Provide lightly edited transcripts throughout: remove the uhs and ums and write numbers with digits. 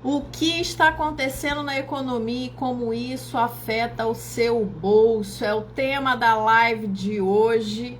O que está acontecendo na economia e como isso afeta o seu bolso é o tema da live de hoje,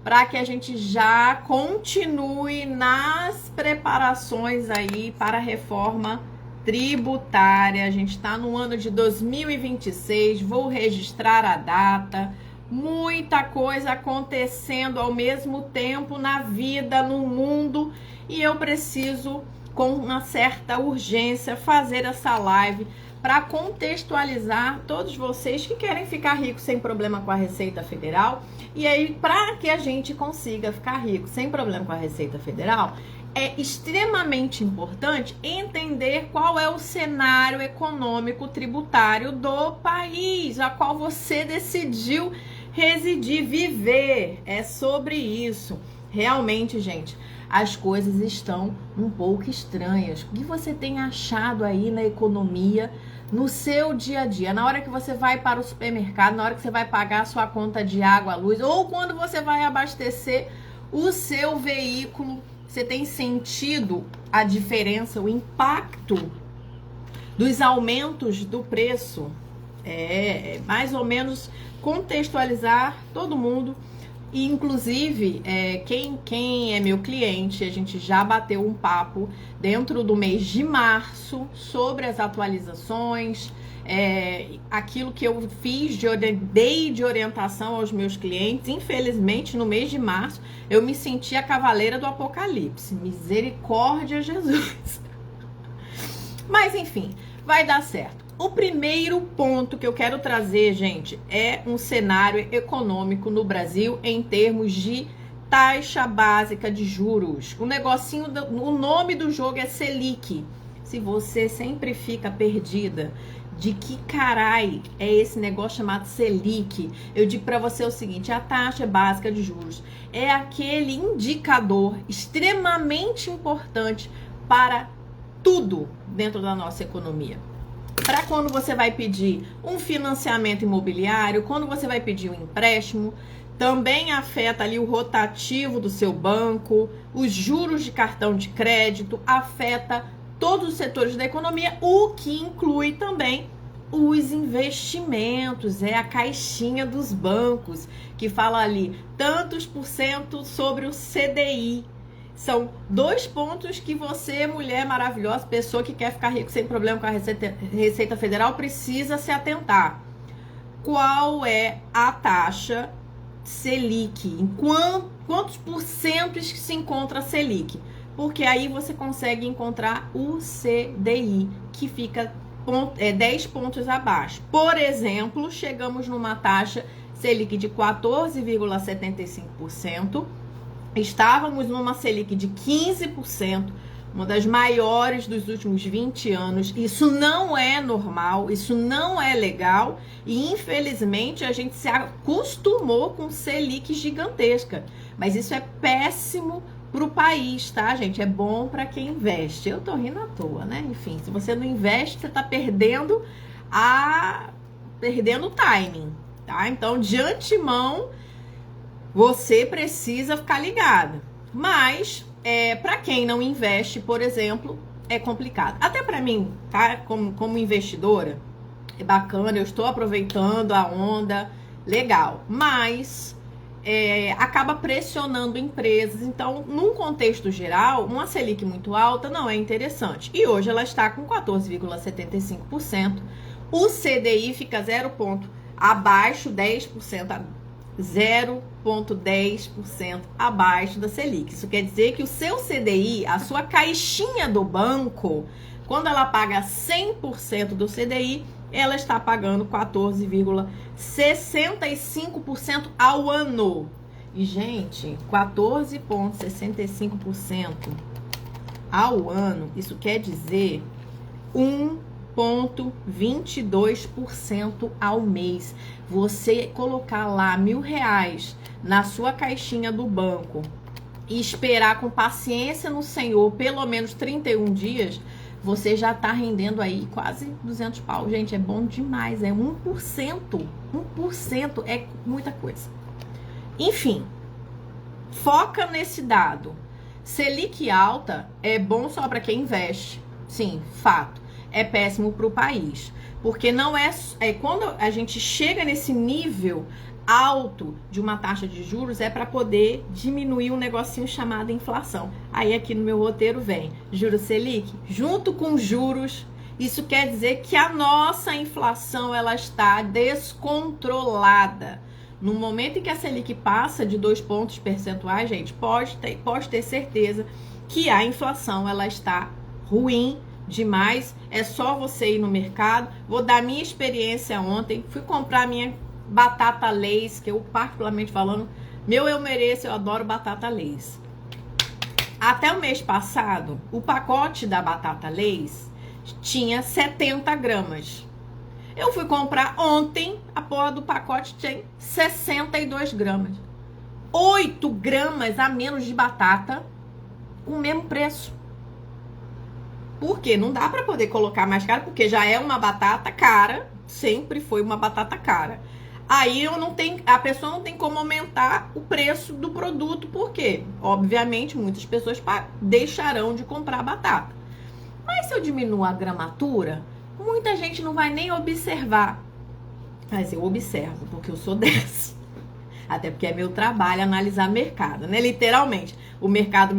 para que a gente já continue nas preparações aí para a reforma tributária. A gente está no ano de 2026, vou registrar a data. Muita coisa acontecendo ao mesmo tempo na vida, no mundo, e eu preciso, com uma certa urgência, fazer essa live para contextualizar todos vocês que querem ficar ricos sem problema com a Receita Federal. E aí, para que a gente consiga ficar rico sem problema com a Receita Federal, é extremamente importante entender qual é o cenário econômico tributário do país, a qual você decidiu residir, viver. É sobre isso. Realmente, gente, as coisas estão um pouco estranhas. O que você tem achado aí na economia, no seu dia a dia? Na hora que você vai para o supermercado, na hora que você vai pagar a sua conta de água, luz, ou quando você vai abastecer o seu veículo, você tem sentido a diferença, o impacto dos aumentos do preço? Mais ou menos contextualizar todo mundo. E, inclusive, quem é meu cliente, a gente já bateu um papo dentro do mês de março sobre as atualizações, aquilo que eu fiz, dei de orientação aos meus clientes. Infelizmente, no mês de março, eu me senti a cavaleira do apocalipse. Misericórdia, Jesus! Mas, enfim, vai dar certo. O primeiro ponto que eu quero trazer, gente, é um cenário econômico no Brasil em termos de taxa básica de juros. O nome do jogo é Selic. Se você sempre fica perdida de que carai é esse negócio chamado Selic, eu digo para você o seguinte: a taxa básica de juros é aquele indicador extremamente importante para tudo dentro da nossa economia. Para quando você vai pedir um financiamento imobiliário, quando você vai pedir um empréstimo, também afeta ali o rotativo do seu banco, os juros de cartão de crédito, afeta todos os setores da economia, o que inclui também os investimentos, a caixinha dos bancos, que fala ali tantos por cento sobre o CDI. São 2 pontos que você, mulher maravilhosa, pessoa que quer ficar rico sem problema com a Receita Federal, precisa se atentar. Qual é a taxa Selic? Em quantos porcentos que se encontra a Selic? Porque aí você consegue encontrar o CDI, que fica 10 pontos abaixo. Por exemplo, chegamos numa taxa Selic de 14,75%. Estávamos numa Selic de 15%, uma das maiores dos últimos 20 anos. Isso não é normal, isso não é legal. E, infelizmente, a gente se acostumou com Selic gigantesca. Mas isso é péssimo para o país, tá, gente? É bom para quem investe. Eu tô rindo à toa, né? Enfim, se você não investe, você tá perdendo o timing, tá? Então, de antemão, você precisa ficar ligado. Mas, para quem não investe, por exemplo, é complicado. Até para mim, tá? Como investidora, é bacana, eu estou aproveitando a onda, legal. Mas acaba pressionando empresas. Então, num contexto geral, uma Selic muito alta não é interessante. E hoje ela está com 14,75%. O CDI fica 0 ponto abaixo, 10%, 0,10% abaixo da Selic. Isso quer dizer que o seu CDI, a sua caixinha do banco, quando ela paga 100% do CDI, ela está pagando 14,65% ao ano. E, gente, 14,65% ao ano, isso quer dizer 1,22% ao mês. Você colocar lá R$1.000 na sua caixinha do banco e esperar com paciência no Senhor pelo menos 31 dias, você já tá rendendo aí quase 200 pau. Gente, é bom demais, é 1%. 1% é muita coisa. Enfim, foca nesse dado. Selic alta é bom só para quem investe. Sim, fato. é péssimo para o país. Porque não é quando a gente chega nesse nível alto de uma taxa de juros, é para poder diminuir um negocinho chamado inflação. Aí aqui no meu roteiro vem juros Selic, junto com juros. Isso quer dizer que a nossa inflação ela está descontrolada. No momento em que a Selic passa de 2 pontos percentuais, gente, pode ter certeza que a inflação ela está ruim demais. É só você ir no mercado. Vou dar minha experiência ontem. Fui comprar minha batata Lay's, que eu particularmente falando, eu mereço, eu adoro batata Lay's. Até o mês passado, o pacote da batata Lay's tinha 70 gramas. Eu fui comprar ontem, a porra do pacote tem 62 gramas. 8 gramas a menos de batata, com o mesmo preço. Por quê? Não dá para poder colocar mais caro, porque já é uma batata cara, sempre foi uma batata cara. Aí a pessoa não tem como aumentar o preço do produto, porque, obviamente, muitas pessoas deixarão de comprar batata. Mas se eu diminuo a gramatura, muita gente não vai nem observar. Mas eu observo, porque eu sou dessa. Até porque é meu trabalho analisar mercado, né? Literalmente, o mercado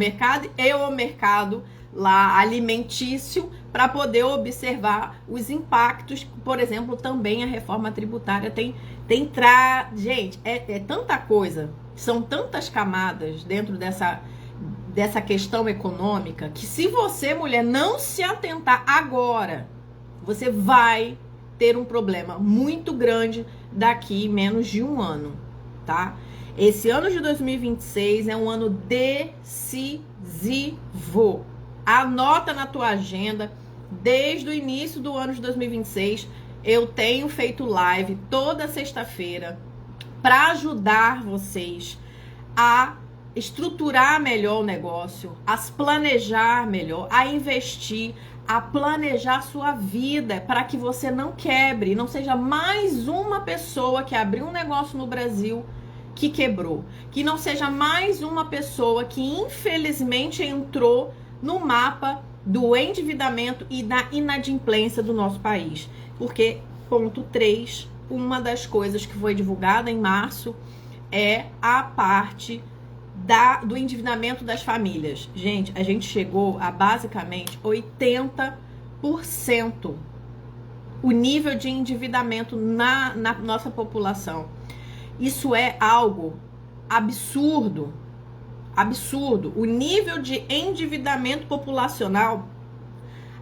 e o mercado lá alimentício, para poder observar os impactos. Por exemplo, também a reforma tributária tem gente, é tanta coisa, são tantas camadas dentro dessa questão econômica, que se você, mulher, não se atentar agora, você vai ter um problema muito grande daqui menos de um ano, tá? Esse ano de 2026 é um ano decisivo. Anota na tua agenda. Desde o início do ano de 2026, eu tenho feito live toda sexta-feira para ajudar vocês a estruturar melhor o negócio, a se planejar melhor, a investir, a planejar a sua vida para que você não quebre, não seja mais uma pessoa que abriu um negócio no Brasil que quebrou, que não seja mais uma pessoa que infelizmente entrou no mapa do endividamento e da inadimplência do nosso país. Porque, ponto 3, uma das coisas que foi divulgada em março é a parte do endividamento das famílias. Gente, a gente chegou a basicamente 80% o nível de endividamento na nossa população. Isso é algo absurdo. Absurdo. O nível de endividamento populacional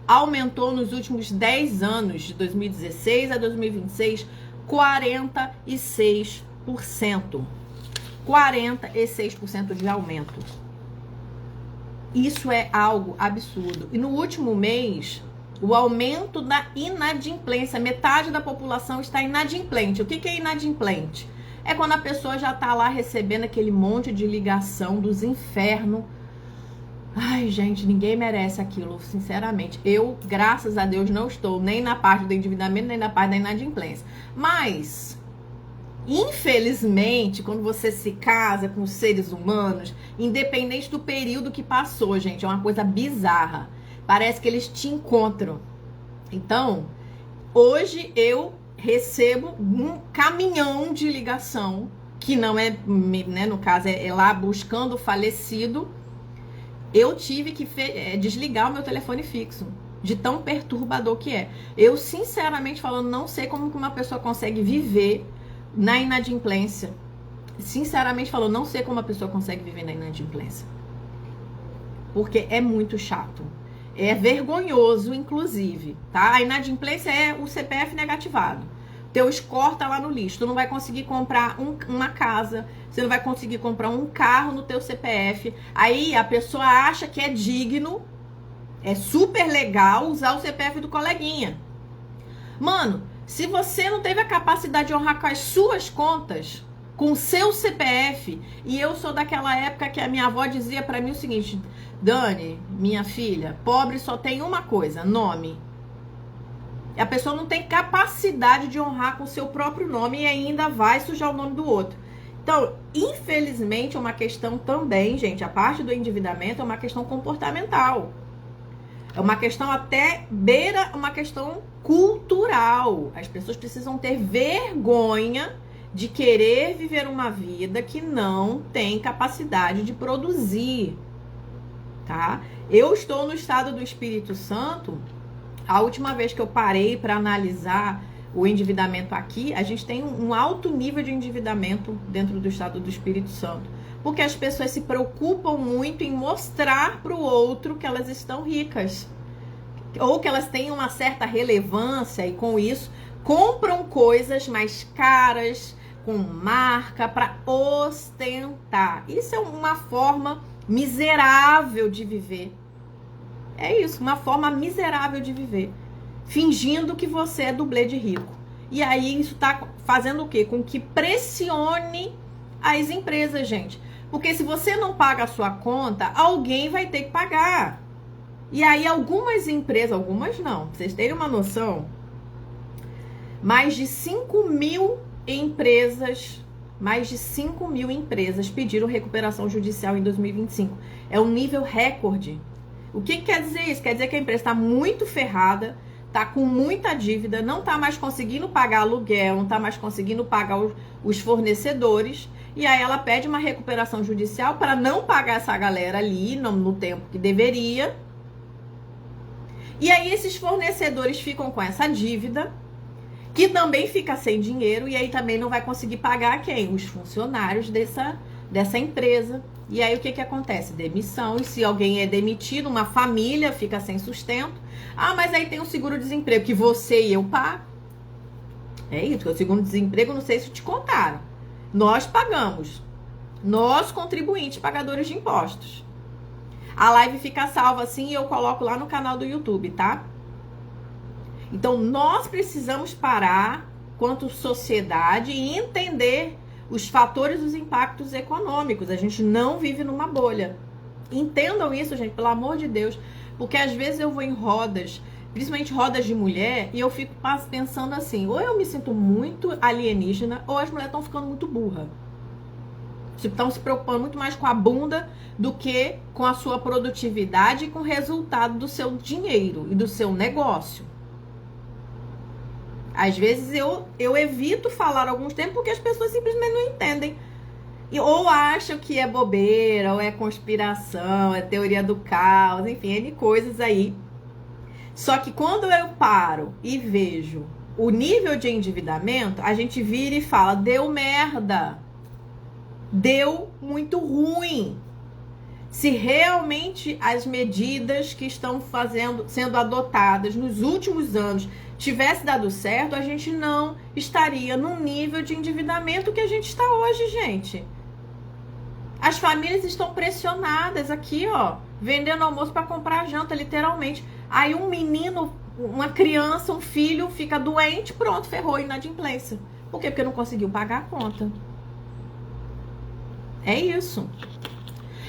aumentou nos últimos 10 anos, de 2016 a 2026, 46%. 46% de aumento. Isso é algo absurdo. E no último mês, o aumento da inadimplência, metade da população está inadimplente. O que é inadimplente? É quando a pessoa já tá lá recebendo aquele monte de ligação dos infernos. Ai, gente, ninguém merece aquilo, sinceramente. Eu, graças a Deus, não estou nem na parte do endividamento, nem na parte da inadimplência. Mas, infelizmente, quando você se casa com seres humanos, independente do período que passou, gente, é uma coisa bizarra. Parece que eles te encontram. Então, hoje eu recebo um caminhão de ligação, que não é, né, no caso, é lá buscando o falecido. Eu tive que desligar o meu telefone fixo, de tão perturbador que é. Eu, sinceramente falando, não sei como que uma pessoa consegue viver na inadimplência. Sinceramente falando, não sei como uma pessoa consegue viver na inadimplência. Porque é muito chato. É vergonhoso, inclusive, tá? A inadimplência é o CPF negativado. Teu score tá lá no lixo. Tu não vai conseguir comprar uma casa. Você não vai conseguir comprar um carro no teu CPF. Aí a pessoa acha que é digno, é super legal usar o CPF do coleguinha. Mano, se você não teve a capacidade de honrar com as suas contas, com o seu CPF, e eu sou daquela época que a minha avó dizia pra mim o seguinte: Dani, minha filha, pobre só tem uma coisa, nome. E a pessoa não tem capacidade de honrar com o seu próprio nome e ainda vai sujar o nome do outro. Então, infelizmente, é uma questão também, gente, a parte do endividamento é uma questão comportamental. É uma questão até beira uma questão cultural. As pessoas precisam ter vergonha de querer viver uma vida que não tem capacidade de produzir, tá? Eu estou no estado do Espírito Santo. A última vez que eu parei para analisar o endividamento aqui, a gente tem um alto nível de endividamento dentro do estado do Espírito Santo, porque as pessoas se preocupam muito em mostrar para o outro que elas estão ricas, ou que elas têm uma certa relevância, e com isso compram coisas mais caras, com marca, para ostentar. Isso é uma forma miserável de viver. É isso, uma forma miserável de viver. Fingindo que você é dublê de rico. E aí isso tá fazendo o quê? Com que pressione as empresas, gente. Porque se você não paga a sua conta, alguém vai ter que pagar. E aí algumas empresas, algumas não, pra vocês terem uma noção, mais de 5 mil empresas pediram recuperação judicial em 2025. É um nível recorde. O que quer dizer isso? Quer dizer que a empresa está muito ferrada, está com muita dívida, não está mais conseguindo pagar aluguel, não está mais conseguindo pagar os fornecedores, e aí ela pede uma recuperação judicial para não pagar essa galera ali no tempo que deveria. E aí esses fornecedores ficam com essa dívida, que também fica sem dinheiro, e aí também não vai conseguir pagar quem? Os funcionários dessa empresa. E aí o que acontece? Demissão. E se alguém é demitido, uma família fica sem sustento. Ah, mas aí tem o seguro-desemprego que você e eu pago. É isso, que o seguro-desemprego, não sei se te contaram. Nós pagamos. Nós, contribuintes, pagadores de impostos. A live fica salva assim e eu coloco lá no canal do YouTube, tá? Então, nós precisamos parar, quanto sociedade, e entender os fatores dos impactos econômicos. A gente não vive numa bolha. Entendam isso, gente, pelo amor de Deus. Porque às vezes eu vou em rodas, principalmente rodas de mulher, e eu fico pensando assim, ou eu me sinto muito alienígena, ou as mulheres estão ficando muito burras. Estão se preocupando muito mais com a bunda do que com a sua produtividade e com o resultado do seu dinheiro e do seu negócio. Às vezes eu evito falar alguns tempos porque as pessoas simplesmente não entendem. Ou acham que é bobeira, ou é conspiração, é teoria do caos, enfim, N coisas aí. Só que quando eu paro e vejo o nível de endividamento, a gente vira e fala, deu merda. Deu muito ruim. Se realmente as medidas que estão sendo adotadas nos últimos anos tivesse dado certo, a gente não estaria no nível de endividamento que a gente está hoje, gente. As famílias estão pressionadas aqui, ó, vendendo almoço para comprar janta, literalmente. Aí um menino, uma criança, um filho fica doente, pronto, ferrou, inadimplência. Por quê? Porque não conseguiu pagar a conta. É isso.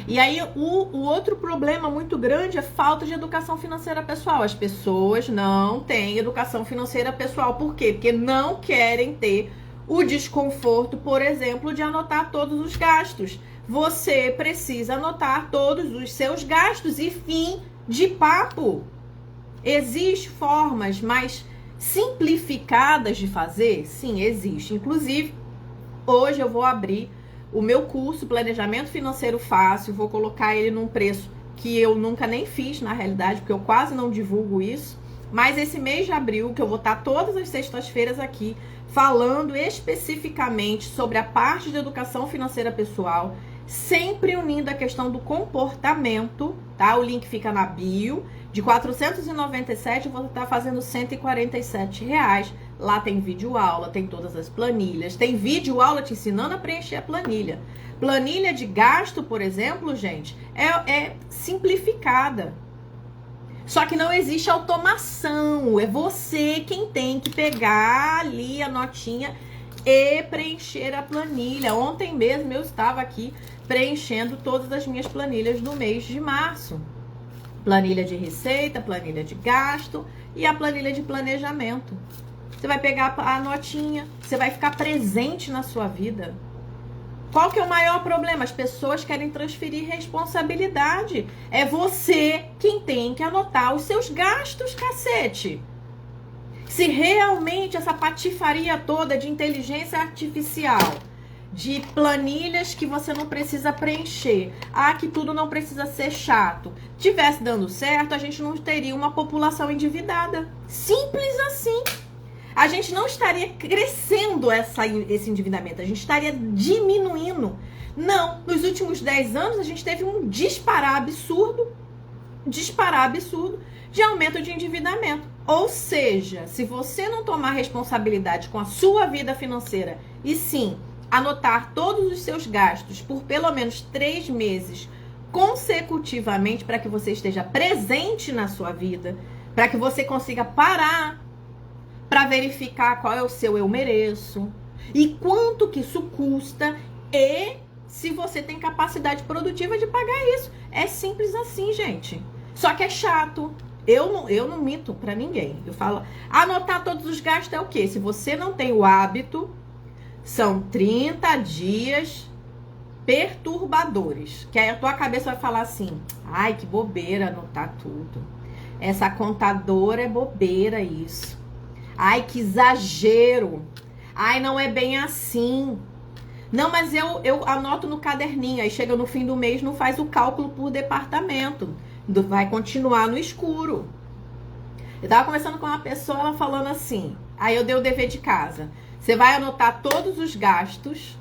E aí, o outro problema muito grande é falta de educação financeira pessoal. As pessoas não têm educação financeira pessoal. Por quê? Porque não querem ter o desconforto, por exemplo, de anotar todos os gastos. Você precisa anotar todos os seus gastos e fim de papo. Existem formas mais simplificadas de fazer? Sim, existe. Inclusive, hoje eu vou abrir o meu curso Planejamento Financeiro Fácil, vou colocar ele num preço que eu nunca nem fiz, na realidade, porque eu quase não divulgo isso. Mas esse mês de abril, que eu vou estar todas as sextas-feiras aqui, falando especificamente sobre a parte de educação financeira pessoal, sempre unindo a questão do comportamento, tá? O link fica na bio. De 497, eu vou estar fazendo R$ 147. Lá tem vídeo aula, tem todas as planilhas. Tem vídeo aula te ensinando a preencher a planilha. Planilha de gasto, por exemplo, gente, é simplificada. Só que não existe automação. É você quem tem que pegar ali a notinha e preencher a planilha. Ontem mesmo eu estava aqui preenchendo todas as minhas planilhas do mês de março. Planilha de receita, planilha de gasto e a planilha de planejamento. Você vai pegar a notinha, você vai ficar presente na sua vida. Qual que é o maior problema? As pessoas querem transferir responsabilidade. É você quem tem que anotar os seus gastos, cacete. Se realmente essa patifaria toda de inteligência artificial, de planilhas que você não precisa preencher, que tudo não precisa ser chato, tivesse dando certo, a gente não teria uma população endividada. Simples assim. A gente não estaria crescendo esse endividamento, a gente estaria diminuindo. Não, nos últimos 10 anos a gente teve um disparar absurdo de aumento de endividamento. Ou seja, se você não tomar responsabilidade com a sua vida financeira e sim anotar todos os seus gastos por pelo menos 3 meses consecutivamente para que você esteja presente na sua vida, para que você consiga parar para verificar qual é o seu eu mereço e quanto que isso custa e se você tem capacidade produtiva de pagar isso. É simples assim, gente. Só que é chato. Eu não minto para ninguém. Eu falo, anotar todos os gastos é o quê? Se você não tem o hábito, são 30 dias perturbadores. Que aí a tua cabeça vai falar assim, ai, que bobeira anotar tudo. Essa contadora é bobeira isso. Ai, que exagero. Ai, não é bem assim. Não, mas eu anoto no caderninho. Aí chega no fim do mês, não faz o cálculo por departamento. Vai continuar no escuro. Eu tava conversando com uma pessoa, ela falando assim. Aí eu dei o dever de casa. Você vai anotar todos os gastos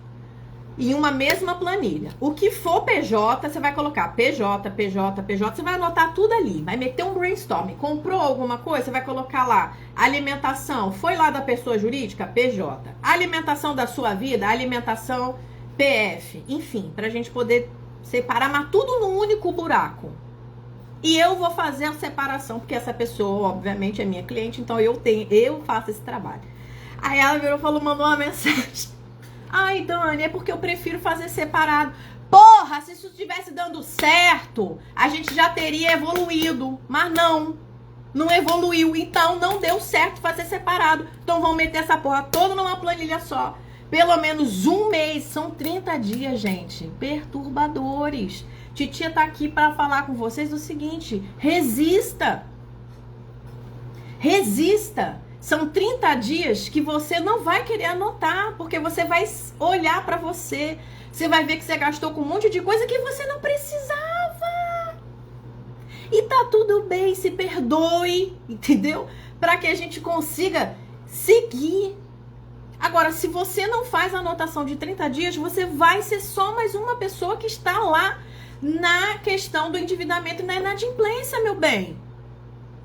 em uma mesma planilha. O que for PJ, você vai colocar PJ. Você vai anotar tudo ali. Vai meter um brainstorm. Comprou alguma coisa, você vai colocar lá. Alimentação, foi lá da pessoa jurídica? PJ. Alimentação da sua vida? Alimentação PF. Enfim, pra gente poder separar, mas tudo num único buraco. E eu vou fazer a separação, porque essa pessoa, obviamente, é minha cliente, então eu faço esse trabalho. Aí ela virou e falou, mandou uma mensagem. Ai, Dani, é porque eu prefiro fazer separado. Porra, se isso estivesse dando certo, a gente já teria evoluído. Mas não evoluiu. Então não deu certo fazer separado. Então vamos meter essa porra toda numa planilha só. Pelo menos um mês, são 30 dias, gente. Perturbadores. Titia tá aqui para falar com vocês o seguinte, resista. Resista. São 30 dias que você não vai querer anotar, porque você vai olhar pra você. Você vai ver que você gastou com um monte de coisa que você não precisava. E tá tudo bem, se perdoe, entendeu? Pra que a gente consiga seguir. Agora, se você não faz a anotação de 30 dias, você vai ser só mais uma pessoa que está lá na questão do endividamento e na inadimplência, meu bem.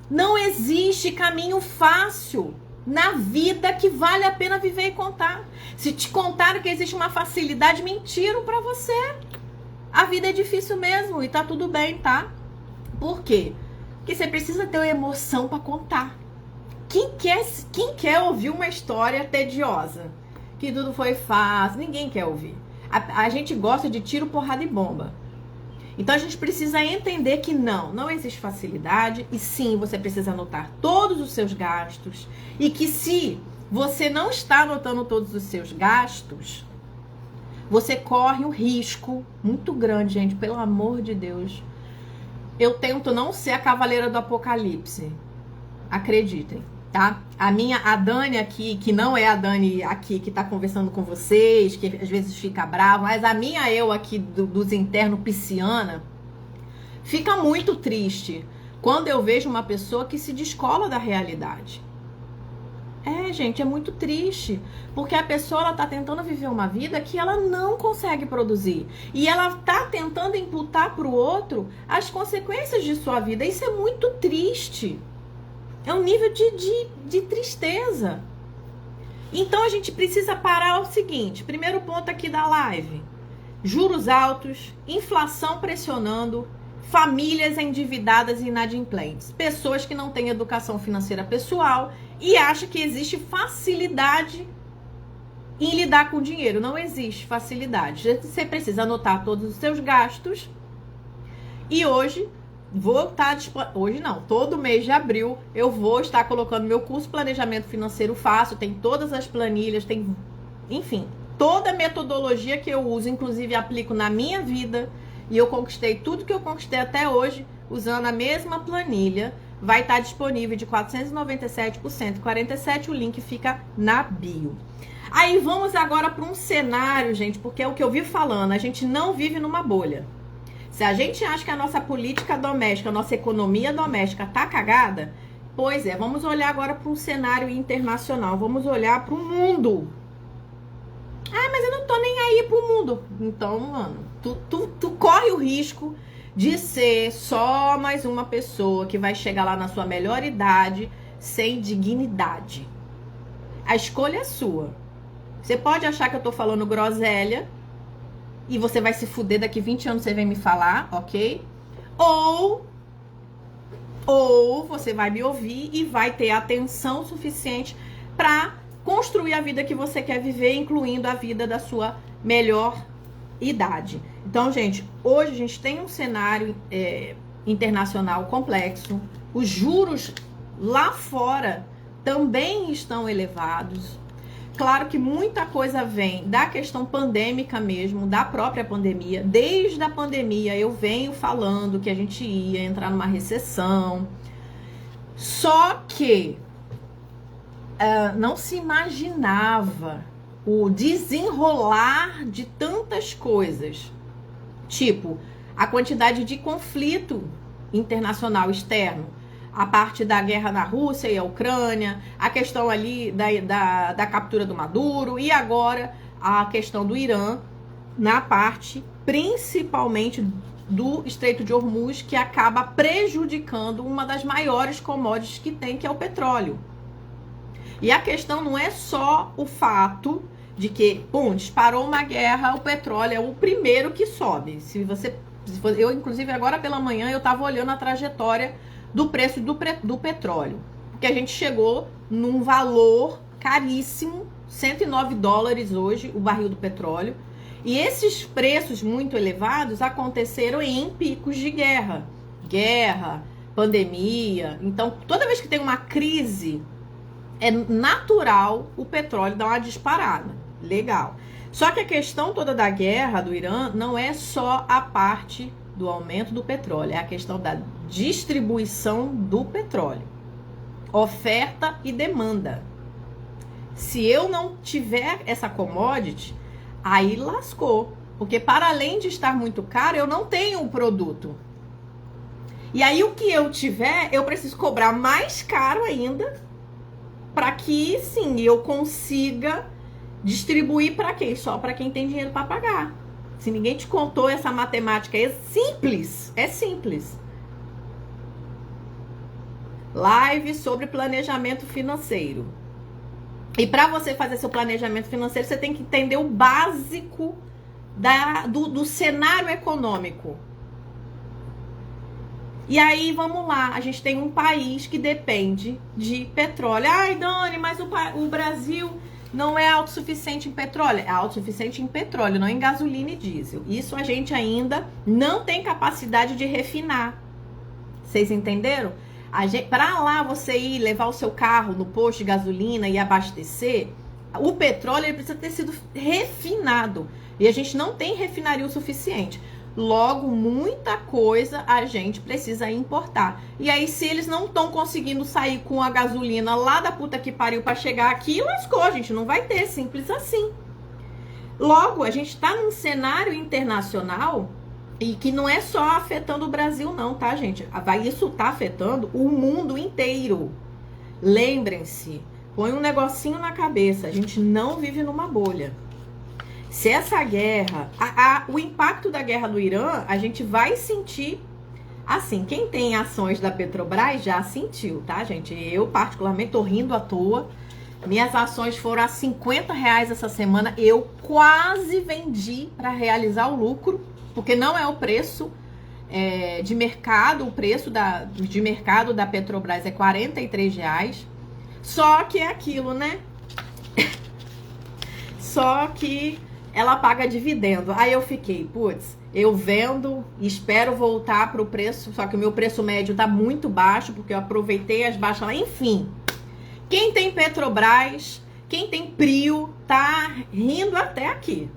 Não existe caminho fácil na vida que vale a pena viver e contar. Se te contaram que existe uma facilidade, mentiram pra você. A vida é difícil mesmo e tá tudo bem, tá? Por quê? Porque você precisa ter uma emoção pra contar. Quem quer ouvir uma história tediosa? Que tudo foi fácil, ninguém quer ouvir. A gente gosta de tiro, porrada e bomba. Então a gente precisa entender que não existe facilidade e sim, você precisa anotar todos os seus gastos e que se você não está anotando todos os seus gastos, você corre um risco muito grande, gente, pelo amor de Deus. Eu tento não ser a cavaleira do apocalipse, acreditem, tá? A Dani aqui, que não é a Dani aqui que tá conversando com vocês, que às vezes fica brava, mas a minha eu aqui dos internos pisciana, fica muito triste quando eu vejo uma pessoa que se descola da realidade. Gente, é muito triste, porque a pessoa ela tá tentando viver uma vida que ela não consegue produzir. E ela tá tentando imputar pro outro as consequências de sua vida. Isso é muito triste. É um nível de tristeza. Então a gente precisa parar o seguinte. Primeiro ponto aqui da live. Juros altos, inflação pressionando, famílias endividadas e inadimplentes. Pessoas que não têm educação financeira pessoal e acham que existe facilidade em lidar com o dinheiro. Não existe facilidade. Você precisa anotar todos os seus gastos. E hoje... hoje não, todo mês de abril eu vou estar colocando meu curso Planejamento Financeiro Fácil, tem todas as planilhas, tem, enfim, toda a metodologia que eu uso, inclusive aplico na minha vida, e eu conquistei tudo que eu conquistei até hoje, usando a mesma planilha, vai estar disponível de 497 por 147, o link fica na bio. Aí vamos agora para um cenário, gente, porque é o que eu vivo falando, a gente não vive numa bolha. Se a gente acha que a nossa política doméstica, a nossa economia doméstica tá cagada, pois é, vamos olhar agora para um cenário internacional, vamos olhar para o mundo. Ah, mas eu não tô nem aí pro mundo. Então, mano, tu corre o risco de ser só mais uma pessoa que vai chegar lá na sua melhor idade sem dignidade. A escolha é sua. Você pode achar que eu tô falando groselha e você vai se fuder daqui 20 anos, você vem me falar, ok? Ou você vai me ouvir e vai ter atenção suficiente pra construir a vida que você quer viver, incluindo a vida da sua melhor idade. Então, gente, hoje a gente tem um cenário internacional complexo. Os juros lá fora também estão elevados. Claro que muita coisa vem da questão pandêmica mesmo, da própria pandemia. Desde a pandemia eu venho falando que a gente ia entrar numa recessão. Só que não se imaginava o desenrolar de tantas coisas. Tipo, a quantidade de conflito internacional externo. A parte da guerra na Rússia e a Ucrânia, a questão ali da captura do Maduro e agora a questão do Irã na parte principalmente do Estreito de Hormuz, que acaba prejudicando uma das maiores commodities que tem, que é o petróleo. E a questão não é só o fato de que, disparou uma guerra, o petróleo é o primeiro que sobe. Eu, inclusive, agora pela manhã, eu estava olhando a trajetória do preço do petróleo. Porque a gente chegou num valor caríssimo, $109 hoje, o barril do petróleo. E esses preços muito elevados aconteceram em picos de guerra. Guerra, pandemia. Então, toda vez que tem uma crise, é natural o petróleo dar uma disparada. Legal. Só que a questão toda da guerra do Irã não é só a parte do aumento do petróleo, é a questão da distribuição do petróleo. Oferta e demanda. Se eu não tiver essa commodity, aí lascou. Porque para além de estar muito caro, eu não tenho o produto. E aí o que eu tiver, eu preciso cobrar mais caro ainda, para que, sim, eu consiga distribuir para quem? Só para quem tem dinheiro para pagar. Se ninguém te contou essa matemática, é simples. É simples. Live sobre planejamento financeiro. E para você fazer seu planejamento financeiro, você tem que entender o básico do cenário econômico. E aí, vamos lá, a gente tem um país que depende de petróleo. Ai, Dani, mas o Brasil não é autossuficiente em petróleo. É autossuficiente em petróleo, não em gasolina e diesel. Isso a gente ainda não tem capacidade de refinar. Vocês entenderam? Para lá você ir levar o seu carro no posto de gasolina e abastecer, o petróleo ele precisa ter sido refinado. E a gente não tem refinaria o suficiente. Logo, muita coisa a gente precisa importar. E aí, se eles não estão conseguindo sair com a gasolina lá da puta que pariu para chegar aqui, lascou, a gente não vai ter, simples assim. Logo, a gente tá num cenário internacional e que não é só afetando o Brasil não, tá, gente? Isso tá afetando o mundo inteiro. Lembrem-se, põe um negocinho na cabeça, a gente não vive numa bolha. Se essa guerra, o impacto da guerra do Irã, a gente vai sentir, assim, quem tem ações da Petrobras já sentiu, tá, gente? Eu, particularmente, tô rindo à toa. Minhas ações foram a R$50 essa semana. Eu quase vendi para realizar o lucro, porque não é o preço de mercado, o preço de mercado da Petrobras é R$43. Só que é aquilo, né? Só que ela paga dividendo. Aí eu fiquei, putz, eu vendo, espero voltar pro preço, só que o meu preço médio tá muito baixo, porque eu aproveitei as baixas lá. Enfim, quem tem Petrobras, Quem tem prio tá rindo até aqui.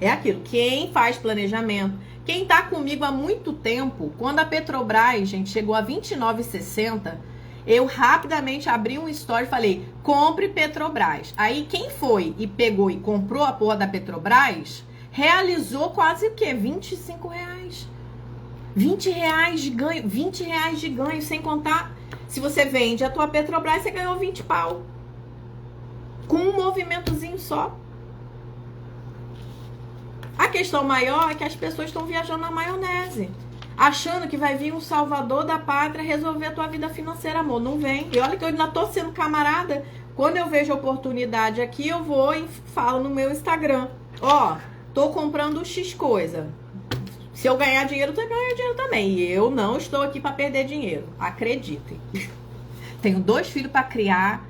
É aquilo. Quem faz planejamento, quem tá comigo há muito tempo, quando a Petrobras, gente, chegou a R$ 29,60, eu rapidamente abri um story e falei, compre Petrobras. Aí quem foi e pegou e comprou a porra da Petrobras, realizou quase o quê? R$ 25. R$ 20 de ganho, R$ 20 de ganho, sem contar, se você vende a tua Petrobras, você ganhou 20 pau. Com um movimentozinho só. A questão maior é que as pessoas estão viajando na maionese, achando que vai vir um salvador da pátria resolver a tua vida financeira, amor. Não vem. E olha que eu ainda tô sendo camarada. Quando eu vejo oportunidade aqui, eu vou e falo no meu Instagram. Ó, tô comprando X coisa. Se eu ganhar dinheiro, você ganha dinheiro também. E eu não estou aqui para perder dinheiro. Acreditem. Tenho 2 filhos para criar.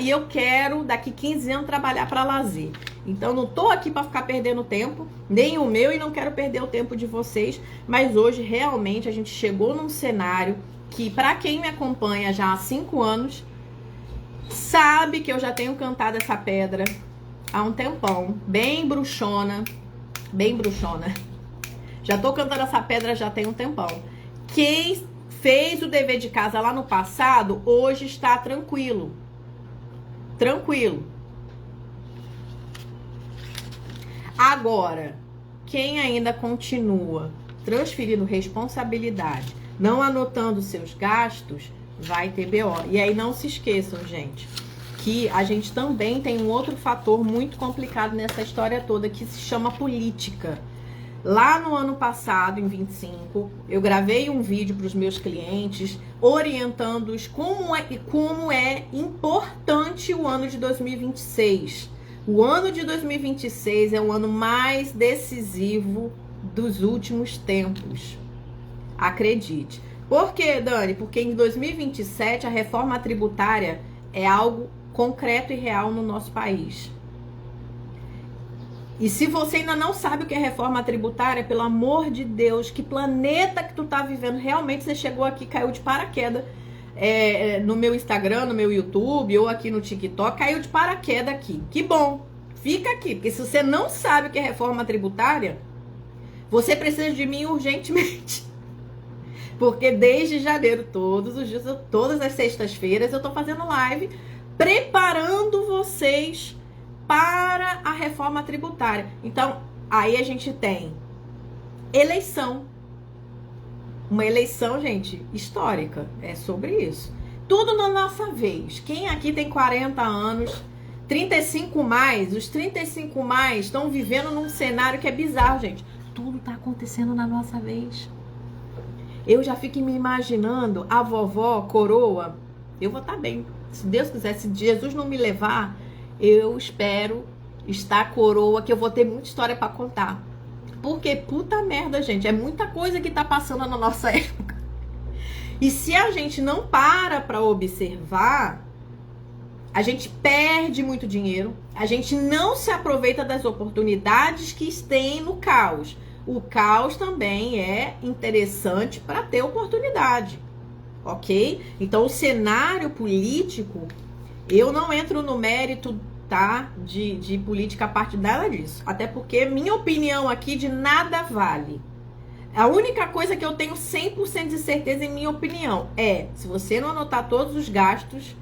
E eu quero, daqui 15 anos, trabalhar para lazer. Então, não tô aqui para ficar perdendo tempo, nem o meu, e não quero perder o tempo de vocês. Mas hoje, realmente, a gente chegou num cenário que, para quem me acompanha já há 5 anos, sabe que eu já tenho cantado essa pedra há um tempão. Bem bruxona. Já tô cantando essa pedra já tem um tempão. Quem fez o dever de casa lá no passado, hoje está tranquilo. Agora, quem ainda continua transferindo responsabilidade, não anotando seus gastos, vai ter BO. E aí não se esqueçam, gente, que a gente também tem um outro fator muito complicado nessa história toda, que se chama política. Lá no ano passado, em 25, eu gravei um vídeo para os meus clientes, orientando-os como é importante o ano de 2026. O ano de 2026 é o ano mais decisivo dos últimos tempos. Acredite. Por quê, Dani? Porque em 2027 a reforma tributária é algo concreto e real no nosso país. E se você ainda não sabe o que é reforma tributária, pelo amor de Deus, que planeta que tu tá vivendo? Realmente você chegou aqui, caiu de paraquedas no meu Instagram, no meu YouTube ou aqui no TikTok, caiu de paraquedas aqui. Que bom, fica aqui, porque se você não sabe o que é reforma tributária, você precisa de mim urgentemente. Porque desde janeiro, todos os dias, todas as sextas-feiras, eu tô fazendo live preparando vocês para a reforma tributária. Então, aí a gente tem eleição. Uma eleição, gente, histórica. É sobre isso. Tudo na nossa vez. Quem aqui tem 40 anos, 35 mais, os 35 mais estão vivendo num cenário que é bizarro, gente. Tudo tá acontecendo na nossa vez. Eu já fico me imaginando a vovó, coroa. Eu vou estar bem. Se Deus quiser, se Jesus não me levar, eu espero estar coroa, que eu vou ter muita história pra contar. Porque, puta merda, gente, é muita coisa que tá passando na nossa época. E se a gente não pra observar, a gente perde muito dinheiro, a gente não se aproveita das oportunidades que tem no caos. O caos também é interessante para ter oportunidade, ok? Então, o cenário político, eu não entro no mérito, tá, de política partidária disso. Até porque minha opinião aqui de nada vale. A única coisa que eu tenho 100% de certeza em minha opinião é, se você não anotar todos os gastos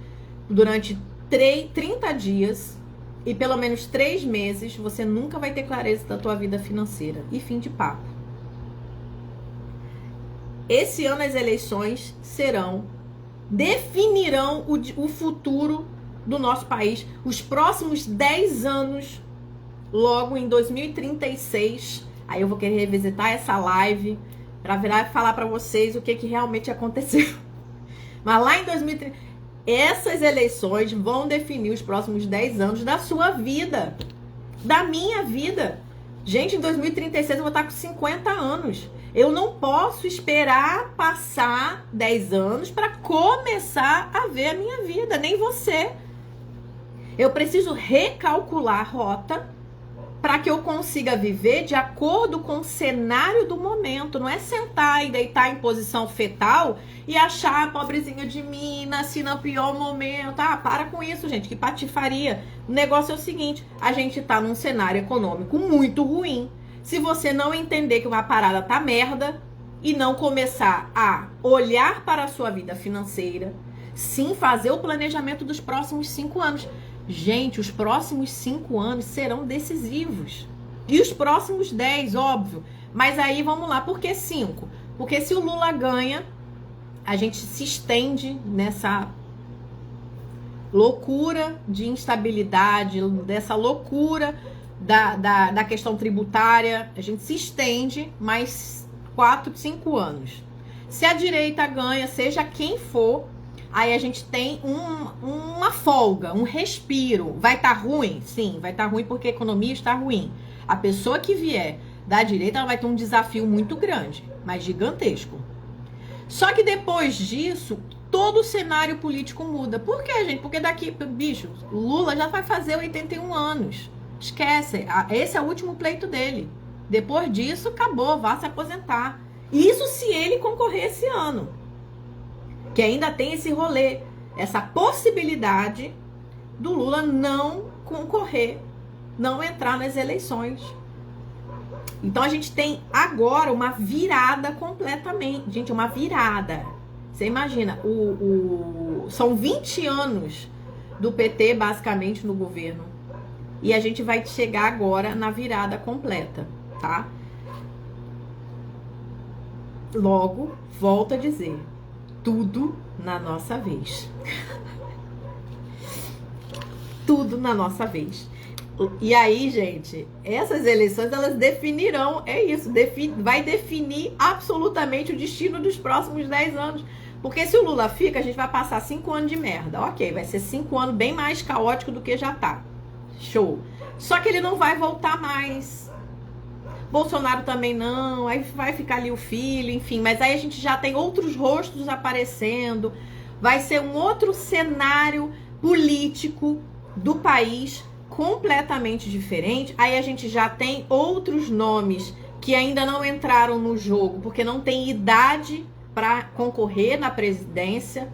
durante 30 dias e pelo menos 3 meses, você nunca vai ter clareza da tua vida financeira. E fim de papo. Esse ano as eleições definirão o futuro do nosso país. Os próximos 10 anos, logo em 2036, aí eu vou querer revisitar essa live para virar e falar para vocês o que realmente aconteceu. Mas lá em 2030, essas eleições vão definir os próximos 10 anos da sua vida, da minha vida. Gente, em 2036 eu vou estar com 50 anos. Eu não posso esperar passar 10 anos para começar a ver a minha vida, nem você. Eu preciso recalcular a rota para que eu consiga viver de acordo com o cenário do momento. Não é sentar e deitar em posição fetal e achar, pobrezinha de mim, nasci no pior momento. Ah, para com isso, gente, que patifaria. O negócio é o seguinte, a gente tá num cenário econômico muito ruim. Se você não entender que uma parada tá merda e não começar a olhar para a sua vida financeira, sim, fazer o planejamento dos próximos 5 anos. Gente, os próximos 5 anos serão decisivos. E os próximos 10, óbvio. Mas aí, vamos lá, por que 5? Porque se o Lula ganha, a gente se estende nessa loucura de instabilidade, dessa loucura da questão tributária. A gente se estende mais 4, 5 anos. Se a direita ganha, seja quem for, aí a gente tem uma folga, um respiro. Vai estar ruim? Sim, vai estar ruim porque a economia está ruim. A pessoa que vier da direita, ela vai ter um desafio muito grande, mas gigantesco. Só que depois disso, todo o cenário político muda. Por quê, gente? Porque daqui, bicho, Lula já vai fazer 81 anos. Esquece, esse é o último pleito dele. Depois disso, acabou, vá se aposentar. Isso se ele concorrer esse ano. Que ainda tem esse rolê, essa possibilidade do Lula não concorrer, não entrar nas eleições. Então a gente tem agora uma virada completamente. Gente, uma virada. Você imagina, são 20 anos do PT basicamente no governo. E a gente vai chegar agora na virada completa, tá? Logo, volto a dizer, tudo na nossa vez. Tudo na nossa vez. E aí, gente, essas eleições, elas definirão, é isso, vai definir absolutamente o destino dos próximos 10 anos. Porque se o Lula fica, a gente vai passar 5 anos de merda. Ok, vai ser 5 anos bem mais caótico do que já tá. Show. Só que ele não vai voltar mais. Bolsonaro também não, aí vai ficar ali o filho, enfim. Mas aí a gente já tem outros rostos aparecendo. Vai ser um outro cenário político do país completamente diferente. Aí a gente já tem outros nomes que ainda não entraram no jogo, porque não tem idade para concorrer na presidência,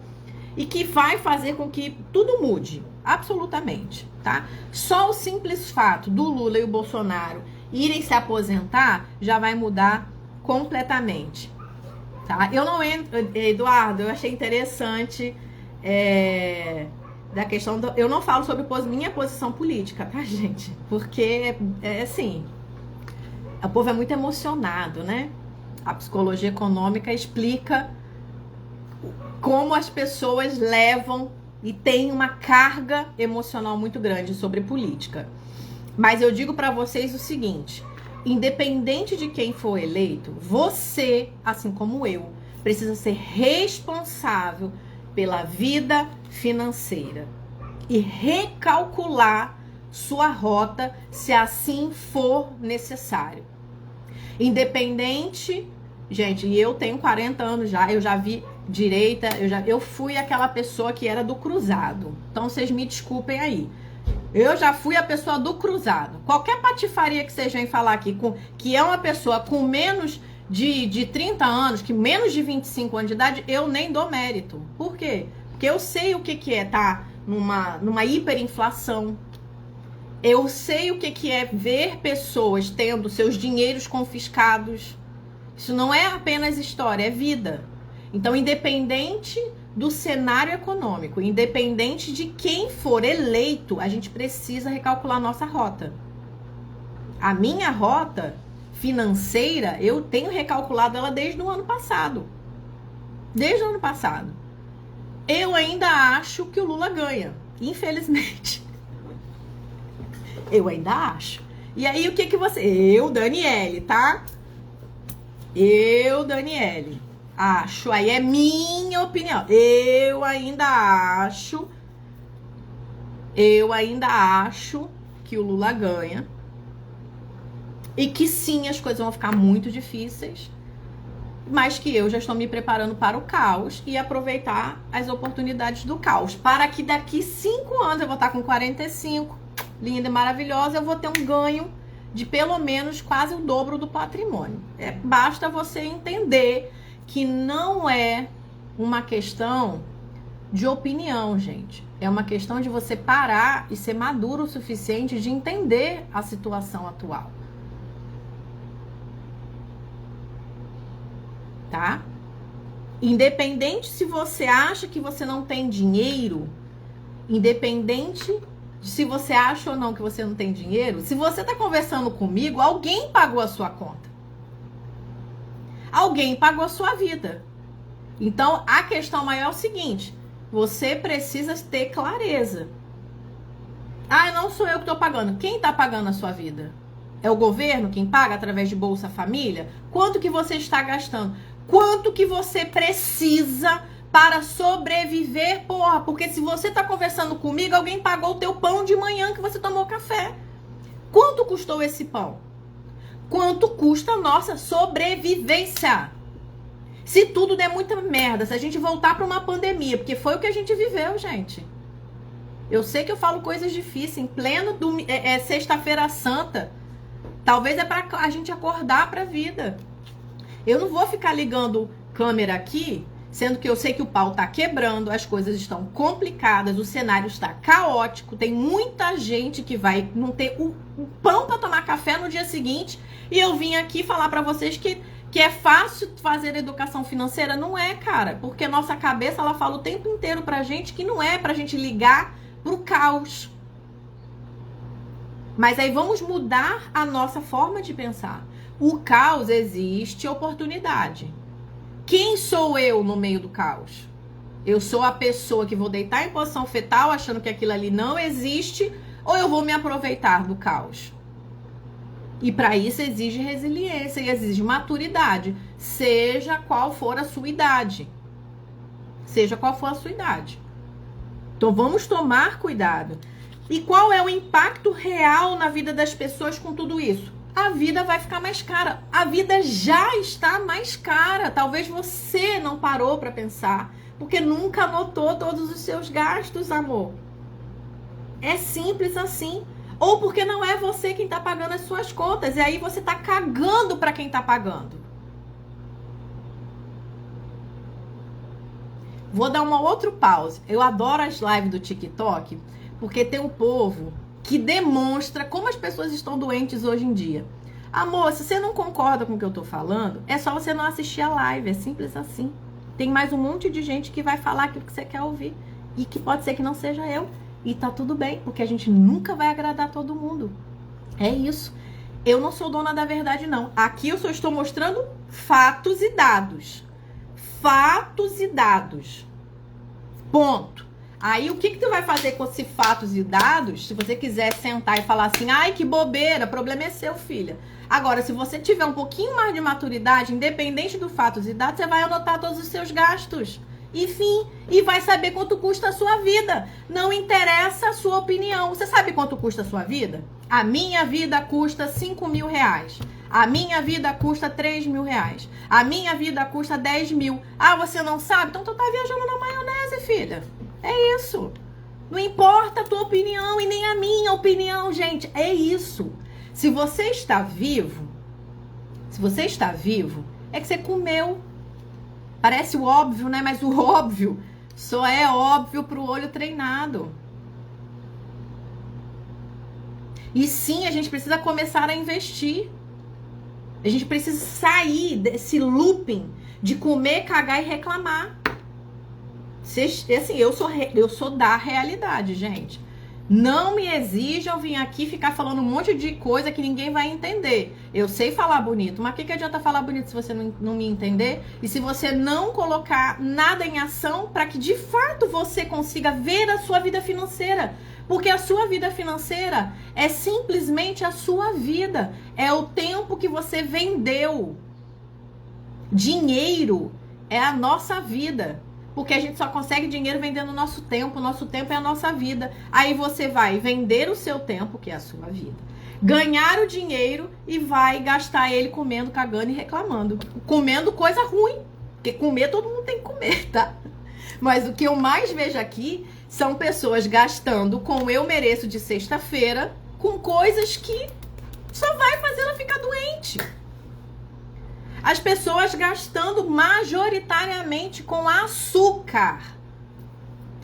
e que vai fazer com que tudo mude, absolutamente, tá? Só o simples fato do Lula e o Bolsonaro irem se aposentar já vai mudar completamente, tá? Eu não entro, Eduardo, eu achei interessante da questão eu não falo sobre minha posição política, tá, gente? Porque é assim, o povo é muito emocionado, né? A psicologia econômica explica como as pessoas levam e tem uma carga emocional muito grande sobre política. Mas eu digo para vocês o seguinte, independente de quem for eleito, você, assim como eu, precisa ser responsável pela vida financeira e recalcular sua rota se assim for necessário. Independente, gente, e eu tenho 40 anos já, eu já vi direita, eu fui aquela pessoa que era do cruzado. Então vocês me desculpem aí. Eu já fui a pessoa do cruzado. Qualquer patifaria que vocês vêm falar aqui, que é uma pessoa com menos de 30 anos, que menos de 25 anos de idade, eu nem dou mérito. Por quê? Porque eu sei o que é estar numa hiperinflação. Eu sei o que é ver pessoas tendo seus dinheiros confiscados. Isso não é apenas história, é vida. Então, independente do cenário econômico, independente de quem for eleito, a gente precisa recalcular nossa rota. A minha rota financeira, eu tenho recalculado ela desde o ano passado. Desde o ano passado. Eu ainda acho que o Lula ganha, infelizmente. Eu ainda acho. E aí, o que você... Eu, Daniele, tá? Eu, Daniele, acho. Aí é minha opinião. Eu ainda acho que o Lula ganha. E que sim, as coisas vão ficar muito difíceis. Mas que eu já estou me preparando para o caos e aproveitar as oportunidades do caos. Para que daqui 5 anos, eu vou estar com 45, linda e maravilhosa, eu vou ter um ganho de pelo menos quase o dobro do patrimônio. Basta você entender que não é uma questão de opinião, gente. É uma questão de você parar e ser maduro o suficiente de entender a situação atual. Tá? Independente se você acha que você não tem dinheiro, independente de se você acha ou não que você não tem dinheiro, se você está conversando comigo, alguém pagou a sua conta. Alguém pagou a sua vida. Então, a questão maior é o seguinte: você precisa ter clareza. Não sou eu que estou pagando. Quem está pagando a sua vida? É o governo quem paga através de Bolsa Família? Quanto que você está gastando? Quanto que você precisa para sobreviver, porra? Porque se você está conversando comigo, alguém pagou o teu pão de manhã que você tomou café. Quanto custou esse pão? Quanto custa a nossa sobrevivência? Se tudo der muita merda, se a gente voltar para uma pandemia, porque foi o que a gente viveu, gente. Eu sei que eu falo coisas difíceis, em pleno sexta-feira santa. Talvez é para a gente acordar para a vida. Eu não vou ficar ligando câmera aqui, sendo que eu sei que o pau tá quebrando, as coisas estão complicadas, o cenário está caótico, tem muita gente que vai não ter o pão para tomar café no dia seguinte, e eu vim aqui falar para vocês que é fácil fazer educação financeira. Não é, cara, porque nossa cabeça, ela fala o tempo inteiro pra gente que não é pra gente ligar pro caos. Mas aí vamos mudar a nossa forma de pensar. O caos existe oportunidade. Quem sou eu no meio do caos? Eu sou a pessoa que vou deitar em posição fetal achando que aquilo ali não existe, ou eu vou me aproveitar do caos? E para isso exige resiliência e exige maturidade, seja qual for a sua idade. Seja qual for a sua idade. Então vamos tomar cuidado. E qual é o impacto real na vida das pessoas com tudo isso? A vida vai ficar mais cara. A vida já está mais cara. Talvez você não parou para pensar, porque nunca anotou todos os seus gastos, amor. É simples assim. Ou porque não é você quem está pagando as suas contas, e aí você está cagando para quem está pagando. Vou dar uma outra pausa. Eu adoro as lives do TikTok, porque tem um povo que demonstra como as pessoas estão doentes hoje em dia. Amor, se você não concorda com o que eu tô falando, é só você não assistir a live, é simples assim. Tem mais um monte de gente que vai falar aquilo que você quer ouvir, e que pode ser que não seja eu, e tá tudo bem, porque a gente nunca vai agradar todo mundo. É isso. Eu não sou dona da verdade, não. Aqui eu só estou mostrando fatos e dados. Fatos e dados. Ponto. Aí, o que tu vai fazer com esses fatos e dados? Se você quiser sentar e falar assim, ai, que bobeira, problema é seu, filha. Agora, se você tiver um pouquinho mais de maturidade, independente dos fatos e dados, você vai anotar todos os seus gastos. Enfim, e vai saber quanto custa a sua vida. Não interessa a sua opinião. Você sabe quanto custa a sua vida? A minha vida custa 5 mil reais. A minha vida custa 3 mil reais. A minha vida custa 10 mil. Ah, você não sabe? Então tu tá viajando na maionese, filha. É isso. Não importa a tua opinião e nem a minha opinião, gente. É isso. Se você está vivo, é que você comeu. Parece o óbvio, né? Mas o óbvio só é óbvio pro olho treinado. E sim, a gente precisa começar a investir. A gente precisa sair desse looping de comer, cagar e reclamar. Assim, eu sou da realidade, gente. Não me exijam vir aqui ficar falando um monte de coisa que ninguém vai entender. Eu sei falar bonito, mas o que adianta falar bonito se você não me entender? E se você não colocar nada em ação para que de fato você consiga ver a sua vida financeira? Porque a sua vida financeira é simplesmente a sua vida. É o tempo que você vendeu. Dinheiro é a nossa vida. Porque a gente só consegue dinheiro vendendo o nosso tempo. O nosso tempo é a nossa vida. Aí você vai vender o seu tempo, que é a sua vida. Ganhar o dinheiro e vai gastar ele comendo, cagando e reclamando. Comendo coisa ruim. Porque comer, todo mundo tem que comer, tá? Mas o que eu mais vejo aqui são pessoas gastando com eu mereço de sexta-feira com coisas que Só vai fazer ela ficar doente. As pessoas gastando majoritariamente com açúcar.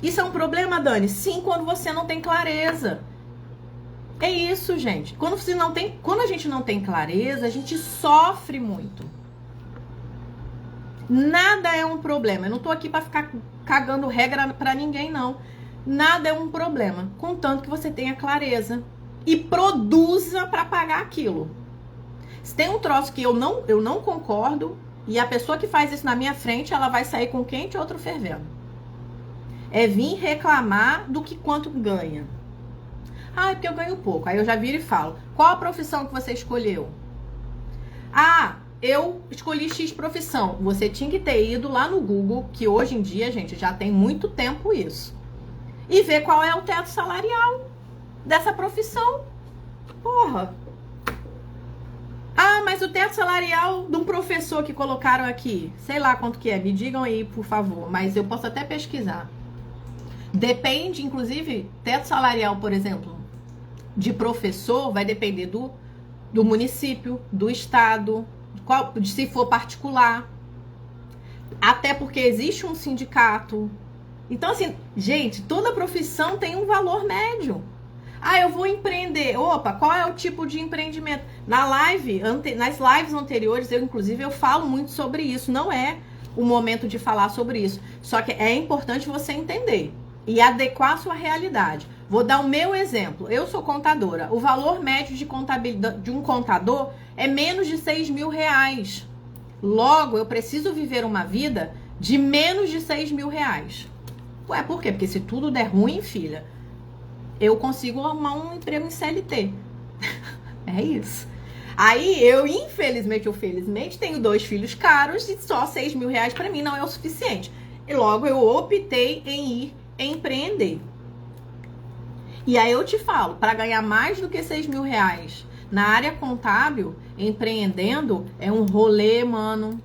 Isso é um problema, Dani? Sim, quando você não tem clareza. É isso, gente. Quando a gente não tem clareza, a gente sofre muito. Nada é um problema. Eu não tô aqui para ficar cagando regra para ninguém, não. Nada é um problema, contanto que você tenha clareza e produza para pagar aquilo. Se tem um troço que eu não concordo, e a pessoa que faz isso na minha frente, ela vai sair com quente e outro fervendo. É vir reclamar do que quanto ganha. Ah, é porque eu ganho pouco. Aí eu já viro e falo, qual a profissão que você escolheu? Ah, eu escolhi X profissão. Você tinha que ter ido lá no Google, que hoje em dia, gente, já tem muito tempo isso. E ver qual é o teto salarial dessa profissão. Porra. Ah, mas o teto salarial de um professor que colocaram aqui, sei lá quanto que é, me digam aí, por favor, mas eu posso até pesquisar. Depende, inclusive, teto salarial, por exemplo, de professor, vai depender do município, do estado, se for particular. Até porque existe um sindicato. Então, assim, gente, toda profissão tem um valor médio. Ah, eu vou empreender. Opa, qual é o tipo de empreendimento? Nas lives anteriores, eu falo muito sobre isso. Não é o momento de falar sobre isso. Só que é importante você entender e adequar a sua realidade. Vou dar o meu exemplo. Eu sou contadora. O valor médio de contabilidade de um contador é menos de R$6.000. Logo, eu preciso viver uma vida de menos de R$6.000. Ué, por quê? Porque se tudo der ruim, filha, eu consigo arrumar um emprego em CLT. É isso. Aí eu, infelizmente ou felizmente, tenho 2 filhos caros e só R$6.000 para mim não é o suficiente. E logo eu optei em ir empreender. E aí eu te falo, para ganhar mais do que R$6.000 na área contábil, empreendendo, é um rolê, mano.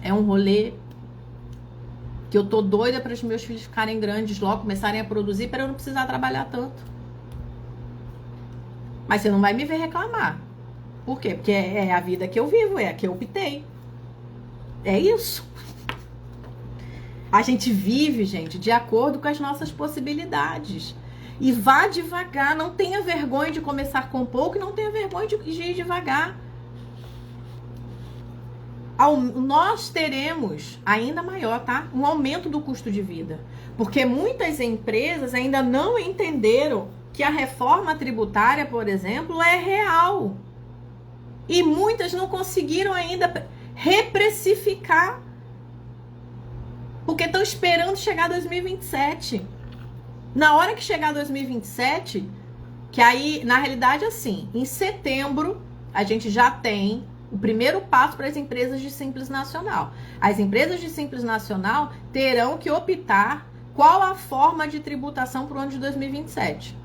É um rolê que eu tô doida para os meus filhos ficarem grandes logo, começarem a produzir, para eu não precisar trabalhar tanto. Mas você não vai me ver reclamar. Por quê? Porque é a vida que eu vivo, é a que eu optei. É isso. A gente vive, gente, de acordo com as nossas possibilidades. E vá devagar, não tenha vergonha de começar com pouco e não tenha vergonha de ir devagar. Nós teremos, ainda maior, tá? Um aumento do custo de vida. Porque muitas empresas ainda não entenderam que a reforma tributária, por exemplo, é real. E muitas não conseguiram ainda reprecificar. Porque estão esperando chegar 2027. Na hora que chegar 2027, que aí, na realidade, assim, em setembro, a gente já tem o primeiro passo para as empresas de Simples Nacional. As empresas de Simples Nacional terão que optar qual a forma de tributação para o ano de 2027.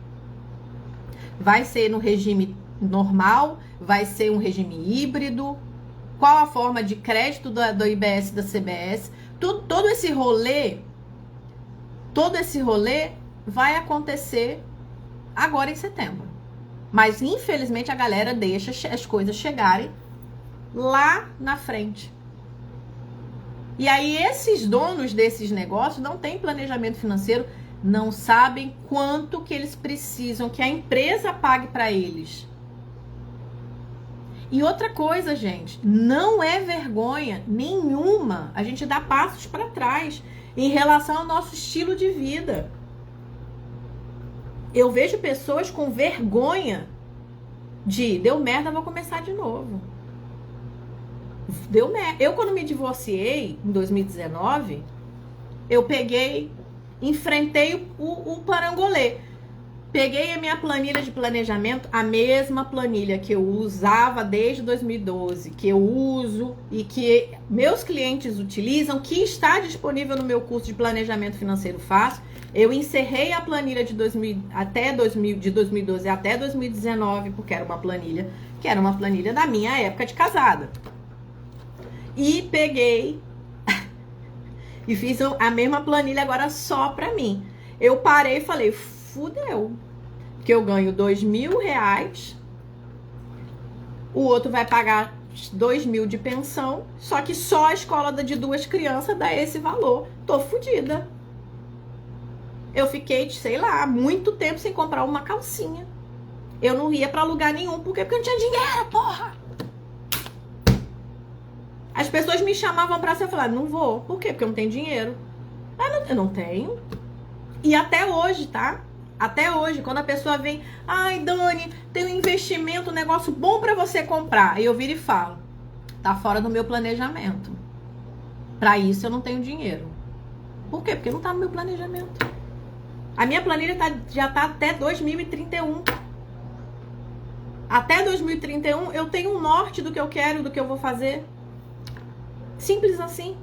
Vai ser no regime normal? Vai ser um regime híbrido? Qual a forma de crédito do IBS e da CBS? Todo esse rolê vai acontecer agora em setembro. Mas, infelizmente, a galera deixa as coisas chegarem lá na frente. E aí, esses donos desses negócios não têm planejamento financeiro, não sabem quanto que eles precisam que a empresa pague para eles. E outra coisa, gente, não é vergonha nenhuma a gente dar passos para trás em relação ao nosso estilo de vida. Eu vejo pessoas com vergonha de deu merda, vou começar de novo. Deu merda. Eu, quando me divorciei em 2019, eu enfrentei o parangolê. Peguei a minha planilha de planejamento, a mesma planilha que eu usava desde 2012, que eu uso e que meus clientes utilizam, que está disponível no meu curso de planejamento financeiro fácil. Eu encerrei a planilha de 2012 até 2019, porque era uma planilha da minha época de casada. E peguei e fiz a mesma planilha agora só pra mim. Eu parei e falei, fudeu, porque eu ganho R$2.000 o outro vai pagar 2.000 de pensão, só que só a escola de 2 crianças dá esse valor. Tô fodida. Eu fiquei, sei lá, muito tempo sem comprar uma calcinha. Eu não ia pra lugar nenhum, porque eu não tinha dinheiro, porra! As pessoas me chamavam pra ser, eu falava, não vou. Por quê? Porque eu não tenho dinheiro. Eu não tenho. E até hoje, tá? Até hoje, quando a pessoa vem, ai, Dani, tem um investimento, um negócio bom pra você comprar. Aí eu viro e falo, tá fora do meu planejamento. Pra isso eu não tenho dinheiro. Por quê? Porque não tá no meu planejamento. A minha planilha já tá até 2031. Até 2031 eu tenho um norte do que eu quero, do que eu vou fazer. Simples assim.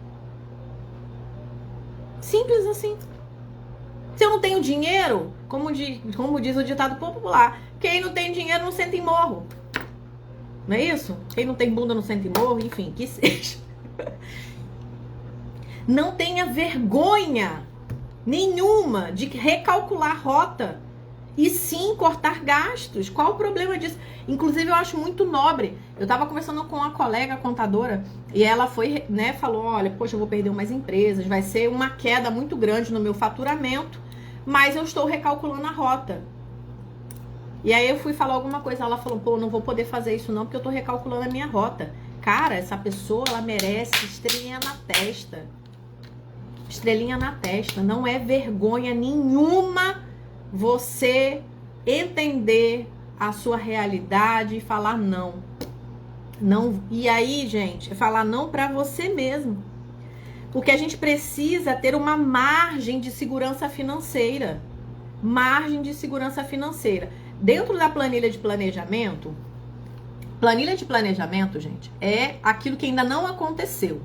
Simples assim. Se eu não tenho dinheiro, como diz o ditado popular, quem não tem dinheiro não senta em morro. Não é isso? Quem não tem bunda não senta em morro, enfim, que seja. Não tenha vergonha nenhuma de recalcular rota e sim cortar gastos. Qual o problema disso? Inclusive eu acho muito nobre. Eu tava conversando com uma colega contadora e ela foi, né, falou, olha, poxa, eu vou perder umas empresas, vai ser uma queda muito grande no meu faturamento, mas eu estou recalculando a rota. E aí eu fui falar alguma coisa, ela falou, pô, não vou poder fazer isso não, porque eu tô recalculando a minha rota. Cara, essa pessoa, ela merece estrelinha na testa. Estrelinha na testa. Não é vergonha nenhuma você entender a sua realidade e falar não. Não. E aí, gente, é falar não pra você mesmo. Porque a gente precisa ter uma margem de segurança financeira. Margem de segurança financeira. Dentro da planilha de planejamento, gente, é aquilo que ainda não aconteceu.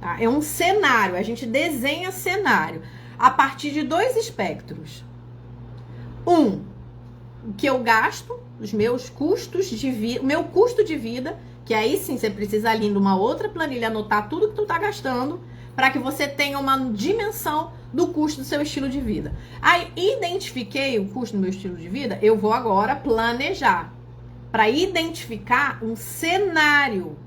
Tá? É um cenário, a gente desenha cenário a partir de 2 espectros. O que eu gasto, os meus custos de vida, o meu custo de vida, que aí sim você precisa ali numa outra planilha anotar tudo que tu tá gastando, para que você tenha uma dimensão do custo do seu estilo de vida. Aí, identifiquei o custo do meu estilo de vida, eu vou agora planejar para identificar um cenário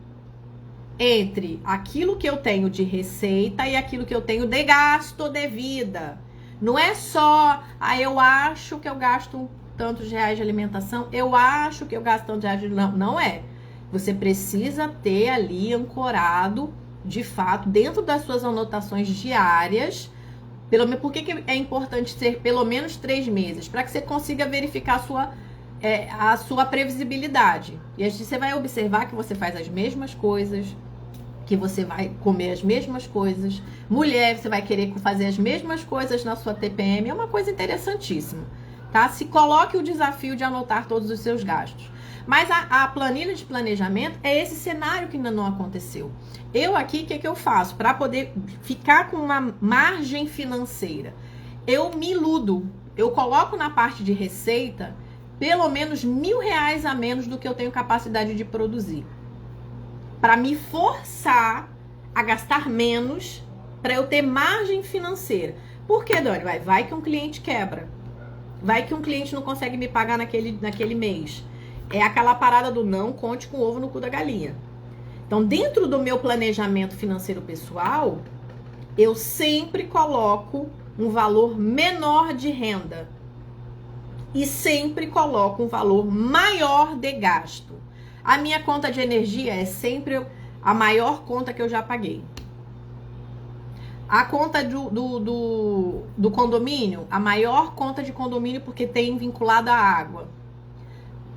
entre aquilo que eu tenho de receita e aquilo que eu tenho de gasto de vida. Não é só, eu acho que eu gasto tantos reais de alimentação, eu acho que eu gasto tantos reais de... Não é. Você precisa ter ali ancorado, de fato, dentro das suas anotações diárias. Por que é importante ser pelo menos 3 meses? Para que você consiga verificar a sua previsibilidade. E aí você vai observar que você faz as mesmas coisas, que você vai comer as mesmas coisas. Mulher, você vai querer fazer as mesmas coisas na sua TPM. É uma coisa interessantíssima, tá? Se coloque o desafio de anotar todos os seus gastos. Mas a planilha de planejamento é esse cenário que ainda não aconteceu. Eu aqui, o que eu faço? Para poder ficar com uma margem financeira, eu me iludo. Eu coloco na parte de receita pelo menos R$1.000 a menos do que eu tenho capacidade de produzir. Para me forçar a gastar menos, para eu ter margem financeira. Por que, Dani? Vai que um cliente quebra. Vai que um cliente não consegue me pagar naquele mês. É aquela parada do não conte com o ovo no cu da galinha. Então, dentro do meu planejamento financeiro pessoal, eu sempre coloco um valor menor de renda. E sempre coloco um valor maior de gasto. A minha conta de energia é sempre a maior conta que eu já paguei. A conta do condomínio, a maior conta de condomínio porque tem vinculada à água.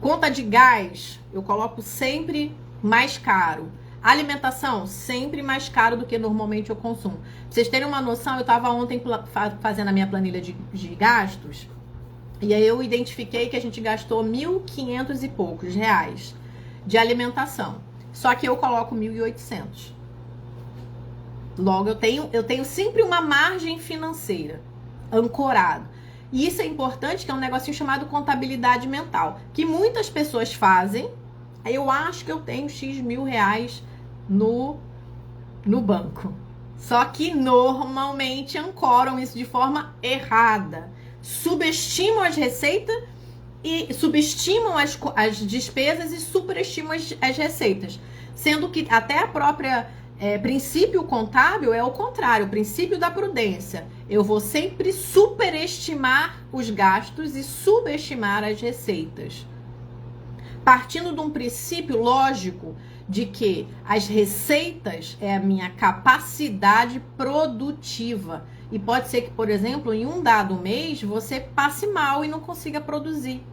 Conta de gás, eu coloco sempre mais caro. Alimentação, sempre mais caro do que normalmente eu consumo. Pra vocês terem uma noção, eu estava ontem fazendo a minha planilha de gastos. E aí eu identifiquei que a gente gastou 1.500 e poucos reais de alimentação. Só que eu coloco 1.800. Logo, eu tenho sempre uma margem financeira ancorado. E isso é importante, que é um negocinho chamado contabilidade mental, que muitas pessoas fazem. Eu acho que eu tenho X mil reais no banco. Só que normalmente ancoram isso de forma errada. Subestimam as receitas e subestimam as despesas e superestimam as receitas. Sendo que até a própria princípio contábil é o contrário, o princípio da prudência. Eu vou sempre superestimar os gastos e subestimar as receitas. Partindo de um princípio lógico de que as receitas é a minha capacidade produtiva. E pode ser que, por exemplo, em um dado mês, você passe mal e não consiga produzir.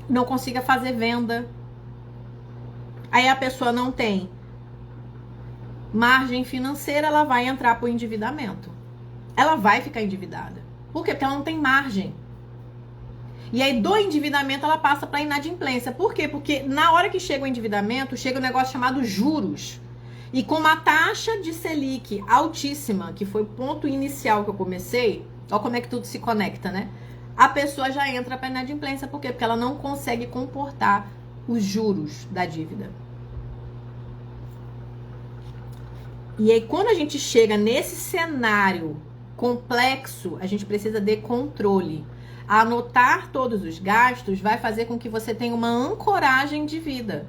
Não consiga fazer venda. Aí a pessoa não tem margem financeira, ela vai entrar para o endividamento. Ela vai ficar endividada. Por quê? Porque ela não tem margem. E aí, do endividamento, ela passa para a inadimplência. Por quê? Porque na hora que chega o endividamento, chega um negócio chamado juros. E com uma taxa de Selic altíssima, que foi o ponto inicial que eu comecei, olha como é que tudo se conecta, né? A pessoa já entra para a inadimplência. Por quê? Porque ela não consegue comportar os juros da dívida. E aí, quando a gente chega nesse cenário complexo, a gente precisa de controle. Anotar todos os gastos vai fazer com que você tenha uma ancoragem de vida.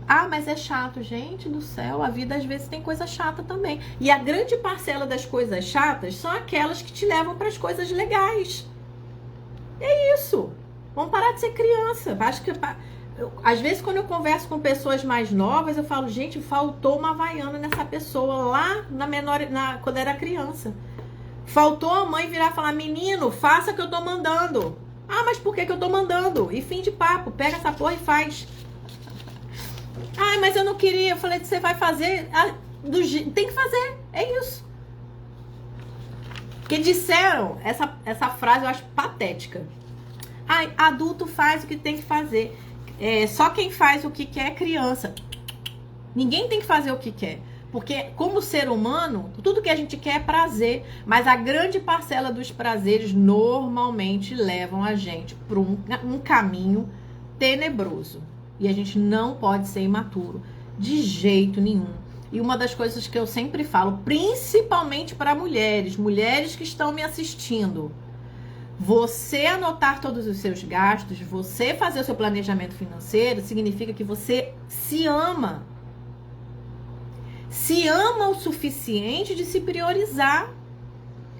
Ah, mas é chato. Gente do céu, a vida às vezes tem coisa chata também. E a grande parcela das coisas chatas são aquelas que te levam para as coisas legais. É isso. Vamos parar de ser criança. Acho que às vezes quando eu converso com pessoas mais novas, eu falo, gente, faltou uma havaiana nessa pessoa lá quando era criança. Faltou a mãe virar e falar, menino, faça o que eu tô mandando. Ah, mas por que eu tô mandando? E fim de papo, pega essa porra e faz. Ah, mas eu não queria. Eu falei, você vai fazer, tem que fazer, é isso. Que disseram, essa frase eu acho patética. Ai, adulto faz o que tem que fazer. Só quem faz o que quer é criança. Ninguém tem que fazer o que quer. Porque, como ser humano, tudo que a gente quer é prazer. Mas a grande parcela dos prazeres normalmente levam a gente para um caminho tenebroso. E a gente não pode ser imaturo. De jeito nenhum. E uma das coisas que eu sempre falo, principalmente para mulheres que estão me assistindo. Você anotar todos os seus gastos, você fazer o seu planejamento financeiro, significa que você se ama. Se ama o suficiente de se priorizar,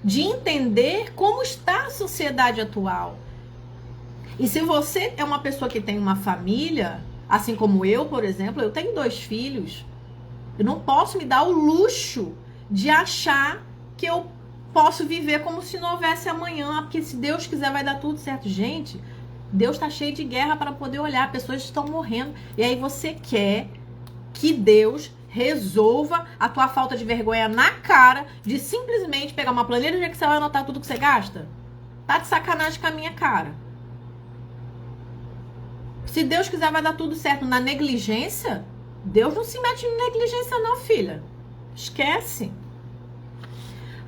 de entender como está a sociedade atual. E se você é uma pessoa que tem uma família, assim como eu, por exemplo, eu tenho 2 filhos, eu não posso me dar o luxo de achar que eu posso viver como se não houvesse amanhã, porque se Deus quiser vai dar tudo certo. Gente, Deus está cheio de guerra para poder olhar, pessoas estão morrendo, e aí você quer que Deus resolva a tua falta de vergonha na cara de simplesmente pegar uma planilha de Excel e anotar tudo que você gasta? Tá de sacanagem com a minha cara. Se Deus quiser vai dar tudo certo. Na negligência, Deus não se mete em negligência não, filha. Esquece.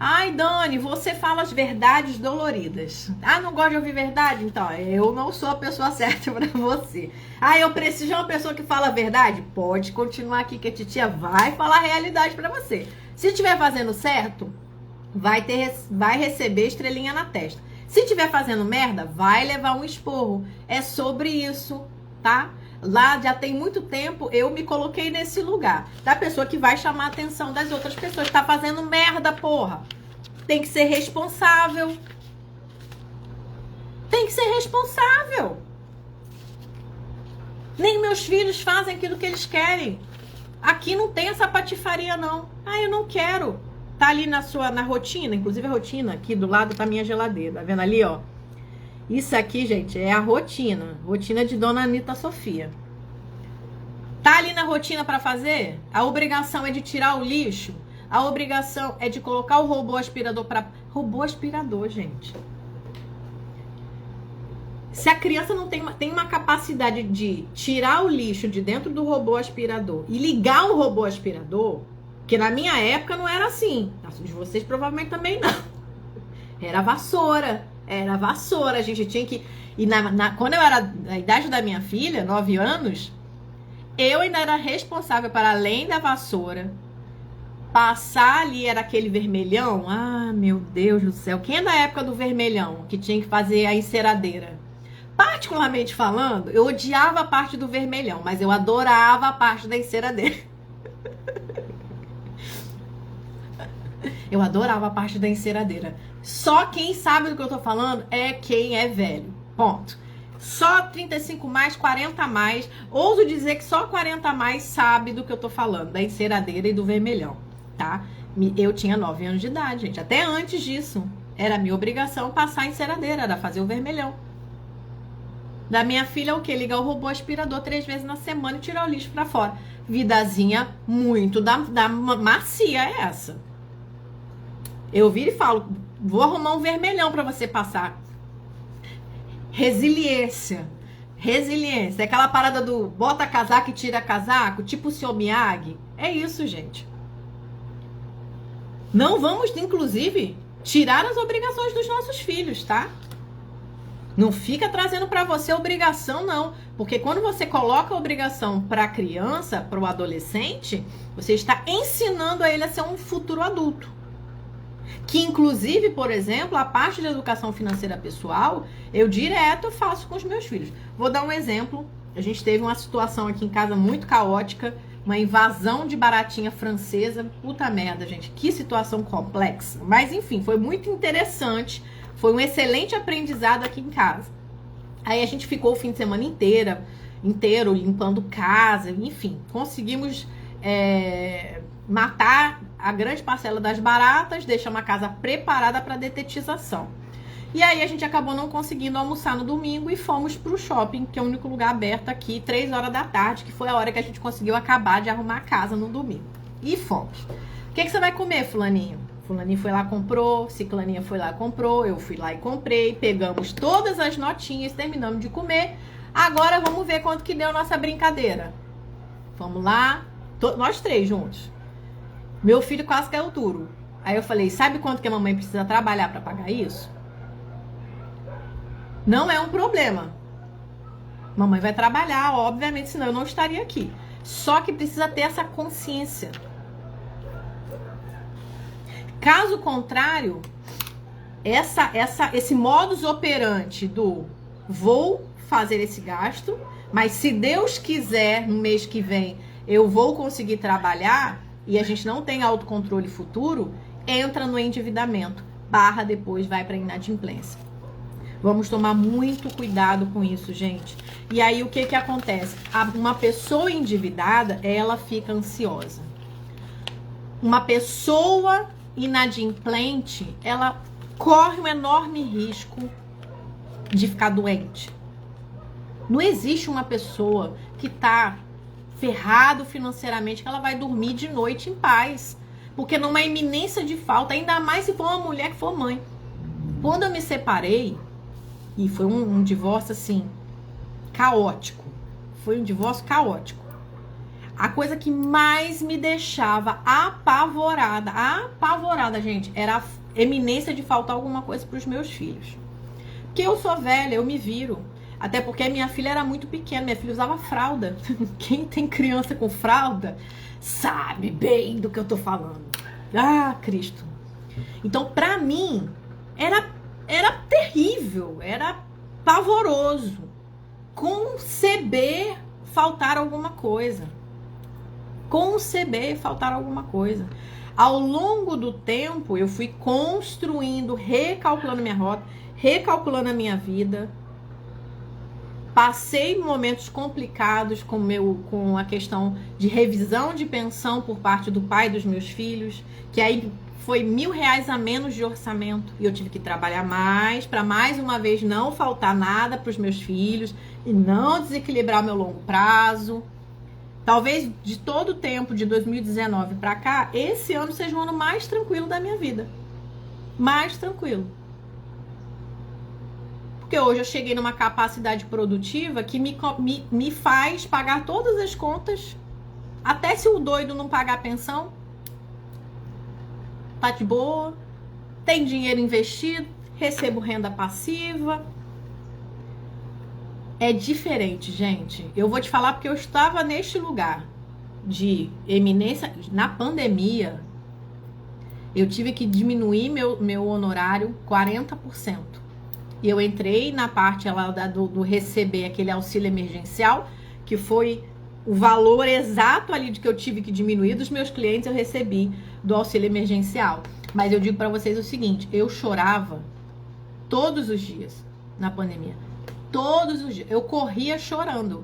Ai, Dani, você fala as verdades doloridas. Ah, não gosta de ouvir verdade? Então, eu não sou a pessoa certa pra você. Ah, eu preciso de uma pessoa que fala a verdade? Pode continuar aqui que a titia vai falar a realidade pra você. Se estiver fazendo certo, vai receber estrelinha na testa. Se estiver fazendo merda, vai levar um esporro. É sobre isso, tá? Lá já tem muito tempo eu me coloquei nesse lugar da pessoa que vai chamar a atenção das outras pessoas. Tá fazendo merda, porra. Tem que ser responsável. Tem que ser responsável. Nem meus filhos fazem aquilo que eles querem. Aqui não tem essa patifaria, não. Ah, eu não quero. Tá ali na rotina, inclusive a rotina aqui do lado tá a minha geladeira. Tá vendo ali, ó? Isso aqui, gente, é a rotina. Rotina de Dona Anitta Sofia. Tá ali na rotina para fazer? A obrigação é de tirar o lixo. A obrigação é de colocar o robô aspirador para... Robô aspirador, gente. Se a criança não tem uma capacidade de tirar o lixo de dentro do robô aspirador e ligar o robô aspirador, que na minha época não era assim. De vocês provavelmente também não. Era vassoura. Era vassoura, a gente tinha que... E quando eu era na idade da minha filha, 9 anos, eu ainda era responsável para, além da vassoura, Passar ali era aquele vermelhão. Ah, meu Deus do céu. Quem é da época do vermelhão, que tinha que fazer a enceradeira? Particularmente falando, eu odiava a parte do vermelhão, mas eu adorava a parte da enceradeira. Eu adorava a parte da enceradeira. Só quem sabe do que eu tô falando é quem é velho. Ponto. Só 35 mais, 40 mais. Ouso dizer que só 40 mais sabe do que eu tô falando, da enceradeira e do vermelhão, tá? Eu tinha 9 anos de idade, gente. Até antes disso, era minha obrigação passar a enceradeira, era fazer o vermelhão. Da minha filha, o quê? Ligar o robô aspirador 3 vezes na semana e tirar o lixo pra fora. Vidazinha muito da macia é essa. Eu viro e falo, vou arrumar um vermelhão pra você passar. Resiliência. Resiliência. É aquela parada do bota casaco e tira casaco, tipo o Sr. Miyagi. É isso, gente. Não vamos, inclusive, tirar as obrigações dos nossos filhos, tá? Não fica trazendo pra você obrigação, não. Porque quando você coloca a obrigação pra criança, pro adolescente, você está ensinando a ele a ser um futuro adulto. Que, inclusive, por exemplo, a parte da educação financeira pessoal, eu direto faço com os meus filhos. Vou dar um exemplo. A gente teve uma situação aqui em casa muito caótica, uma invasão de baratinha francesa. Puta merda, gente. Que situação complexa. Mas, enfim, foi muito interessante. Foi um excelente aprendizado aqui em casa. Aí a gente ficou o fim de semana inteiro limpando casa, enfim. Conseguimos matar a grande parcela das baratas, deixar uma casa preparada para detetização. E aí a gente acabou não conseguindo almoçar no domingo e fomos pro shopping, que é o único lugar aberto aqui, 3 horas da tarde, que foi a hora que a gente conseguiu acabar de arrumar a casa no domingo. E fomos. O que você vai comer, fulaninho? Fulaninho foi lá, comprou, ciclaninha foi lá, comprou, eu fui lá e comprei, pegamos todas as notinhas, terminamos de comer. Agora vamos ver quanto que deu a nossa brincadeira. Vamos lá, nós 3 juntos. Meu filho quase caiu duro. Aí eu falei, sabe quanto que a mamãe precisa trabalhar para pagar isso? Não é um problema. Mamãe vai trabalhar, obviamente, senão eu não estaria aqui. Só que precisa ter essa consciência. Caso contrário, esse modus operandi do vou fazer esse gasto, mas se Deus quiser, no mês que vem, eu vou conseguir trabalhar e a gente não tem autocontrole futuro, entra no endividamento, depois vai para inadimplência. Vamos tomar muito cuidado com isso, gente. E aí, o que acontece? Uma pessoa endividada, ela fica ansiosa. Uma pessoa inadimplente, ela corre um enorme risco de ficar doente. Não existe uma pessoa que tá ferrado financeiramente que ela vai dormir de noite em paz. Porque numa iminência de falta, ainda mais se for uma mulher que for mãe. Quando eu me separei, e foi um divórcio assim, caótico. Foi um divórcio caótico. A coisa que mais me deixava apavorada, gente, era a eminência de faltar alguma coisa para os meus filhos. Porque eu sou velha, eu me viro. Até porque minha filha era muito pequena, minha filha usava fralda. Quem tem criança com fralda sabe bem do que eu tô falando. Ah, Cristo. Então, pra mim, era terrível, era pavoroso conceber faltar alguma coisa. Ao longo do tempo, eu fui construindo, recalculando minha rota, recalculando a minha vida. Passei momentos complicados com a questão de revisão de pensão por parte do pai dos meus filhos, que aí foi R$1.000 a menos de orçamento. E eu tive que trabalhar mais, para mais uma vez não faltar nada para os meus filhos e não desequilibrar meu longo prazo. Talvez de todo o tempo de 2019 para cá, esse ano seja o ano mais tranquilo da minha vida. Mais tranquilo. Porque hoje eu cheguei numa capacidade produtiva que me faz pagar todas as contas. Até se o doido não pagar a pensão, tá de boa. Tem dinheiro investido, recebo renda passiva. É diferente, gente. Eu vou te falar porque eu estava neste lugar de eminência. Na pandemia, Eu tive que diminuir meu honorário 40%. E eu entrei na parte lá do receber aquele auxílio emergencial, que foi o valor exato ali de que eu tive que diminuir dos meus clientes, eu recebi do auxílio emergencial. Mas eu digo para vocês o seguinte, eu chorava todos os dias na pandemia. Todos os dias. Eu corria chorando.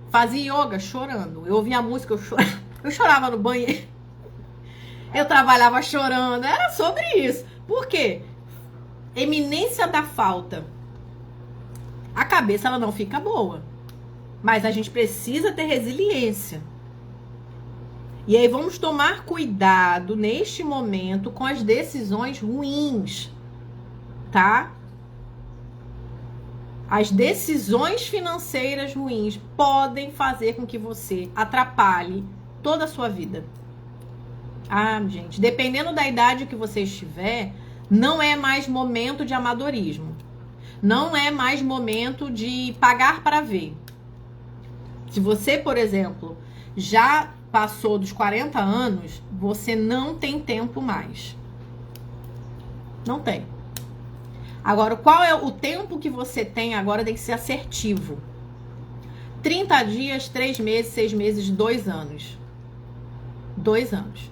Fazia yoga chorando. Eu ouvia música, eu chorava. Eu chorava no banheiro. Eu trabalhava chorando. Era sobre isso. Por quê? Eminência da falta. A cabeça, ela não fica boa. Mas a gente precisa ter resiliência. E aí vamos tomar cuidado neste momento com as decisões ruins. Tá? As decisões financeiras ruins podem fazer com que você atrapalhe toda a sua vida. Ah, gente, dependendo da idade que você estiver, não é mais momento de amadorismo. Não é mais momento de pagar para ver. Se você, por exemplo, já passou dos 40 anos, você não tem tempo mais. Não tem. Agora, qual é o tempo que você tem agora? Tem que ser assertivo. 30 dias, 3 meses, 6 meses, 2 anos. 2 anos.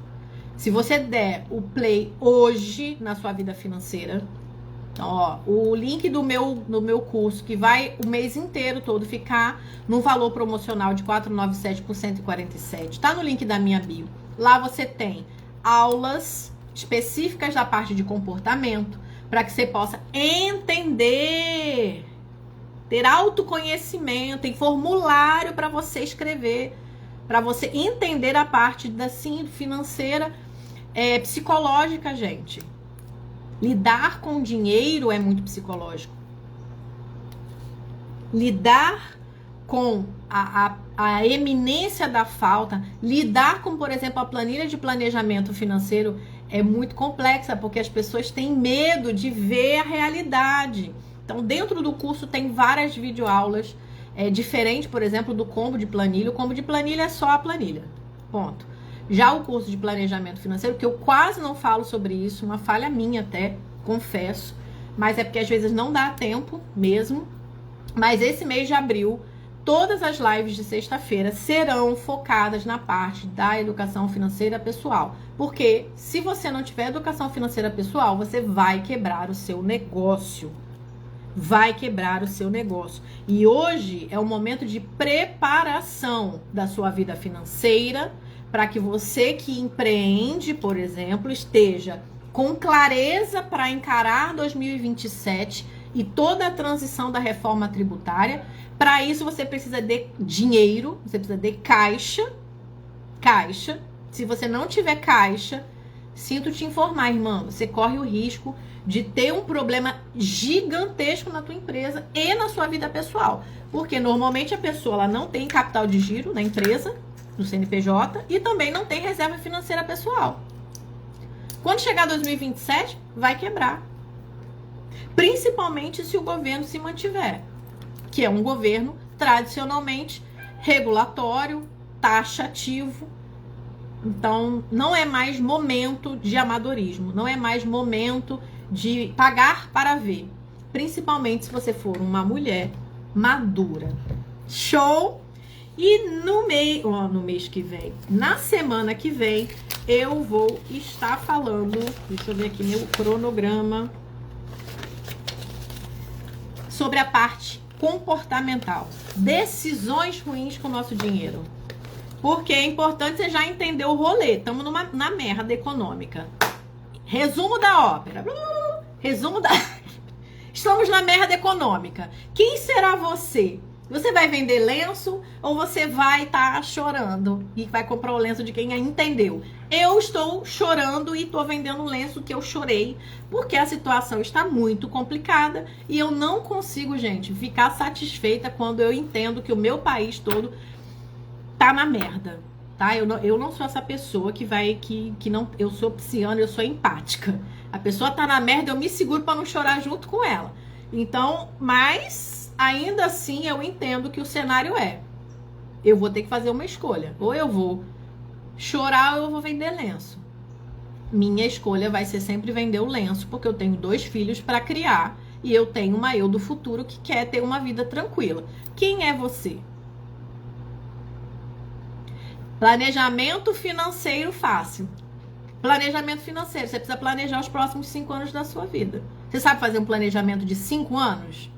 Se você der o play hoje na sua vida financeira, ó, o link do meu curso, que vai o mês inteiro todo ficar no valor promocional de 497 por 147, tá no link da minha bio. Lá você tem aulas específicas da parte de comportamento, para que você possa entender, ter autoconhecimento, tem formulário para você escrever, para você entender a parte da financeira, psicológica, gente. Lidar com dinheiro é muito psicológico. Lidar com a eminência da falta, lidar com, por exemplo, a planilha de planejamento financeiro é muito complexa, porque as pessoas têm medo de ver a realidade. Então, dentro do curso tem várias videoaulas, diferente, por exemplo, do combo de planilha. O combo de planilha é só a planilha, ponto. Já o curso de planejamento financeiro, que eu quase não falo sobre isso, uma falha minha até, confesso, mas é porque às vezes não dá tempo mesmo. Mas esse mês de abril, todas as lives de sexta-feira serão focadas na parte da educação financeira pessoal. Porque se você não tiver educação financeira pessoal, você vai quebrar o seu negócio. Vai quebrar o seu negócio. E hoje é o momento de preparação da sua vida financeira, para que você que empreende, por exemplo, esteja com clareza para encarar 2027 e toda a transição da reforma tributária. Para isso você precisa de dinheiro, você precisa de caixa. Se você não tiver caixa, sinto te informar, irmã, você corre o risco de ter um problema gigantesco na tua empresa e na sua vida pessoal. Porque normalmente a pessoa ela não tem capital de giro na empresa, no CNPJ, e também não tem reserva financeira pessoal. Quando chegar 2027, vai quebrar. Principalmente se o governo se mantiver, que é um governo tradicionalmente regulatório, taxativo. Então, não é mais momento de amadorismo, não é mais momento de pagar para ver. Principalmente se você for uma mulher madura. Show? E no mês que vem, na semana que vem, eu vou estar falando, deixa eu ver aqui meu cronograma, sobre a parte comportamental. Decisões ruins com o nosso dinheiro. Porque é importante você já entender o rolê. Estamos na merda econômica. Resumo da ópera. Estamos na merda econômica. Quem será você? Você vai vender lenço ou você vai estar chorando e vai comprar o lenço de quem entendeu? Eu estou chorando e estou vendendo um lenço que eu chorei, porque a situação está muito complicada e eu não consigo, gente, ficar satisfeita quando eu entendo que o meu país todo tá na merda, tá? Eu não sou essa pessoa que não, eu sou pisciana, eu sou empática. A pessoa tá na merda, eu me seguro para não chorar junto com ela. Então, mas ainda assim eu entendo que o cenário eu vou ter que fazer uma escolha. Ou eu vou chorar ou eu vou vender lenço. Minha escolha vai ser sempre vender o lenço, porque eu tenho 2 filhos para criar e eu tenho uma eu do futuro que quer ter uma vida tranquila. Quem é você? Planejamento financeiro fácil. Planejamento financeiro, você precisa planejar os próximos 5 anos da sua vida. Você sabe fazer um planejamento de 5 anos?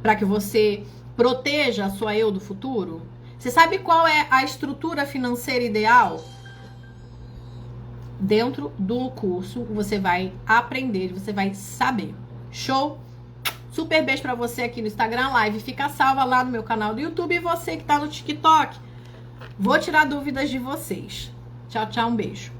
Para que você proteja a sua eu do futuro? Você sabe qual é a estrutura financeira ideal? Dentro do curso você vai aprender, você vai saber. Show? Super beijo pra você aqui no Instagram, live fica salva lá no meu canal do YouTube e você que tá no TikTok. Vou tirar dúvidas de vocês. Tchau, tchau, um beijo.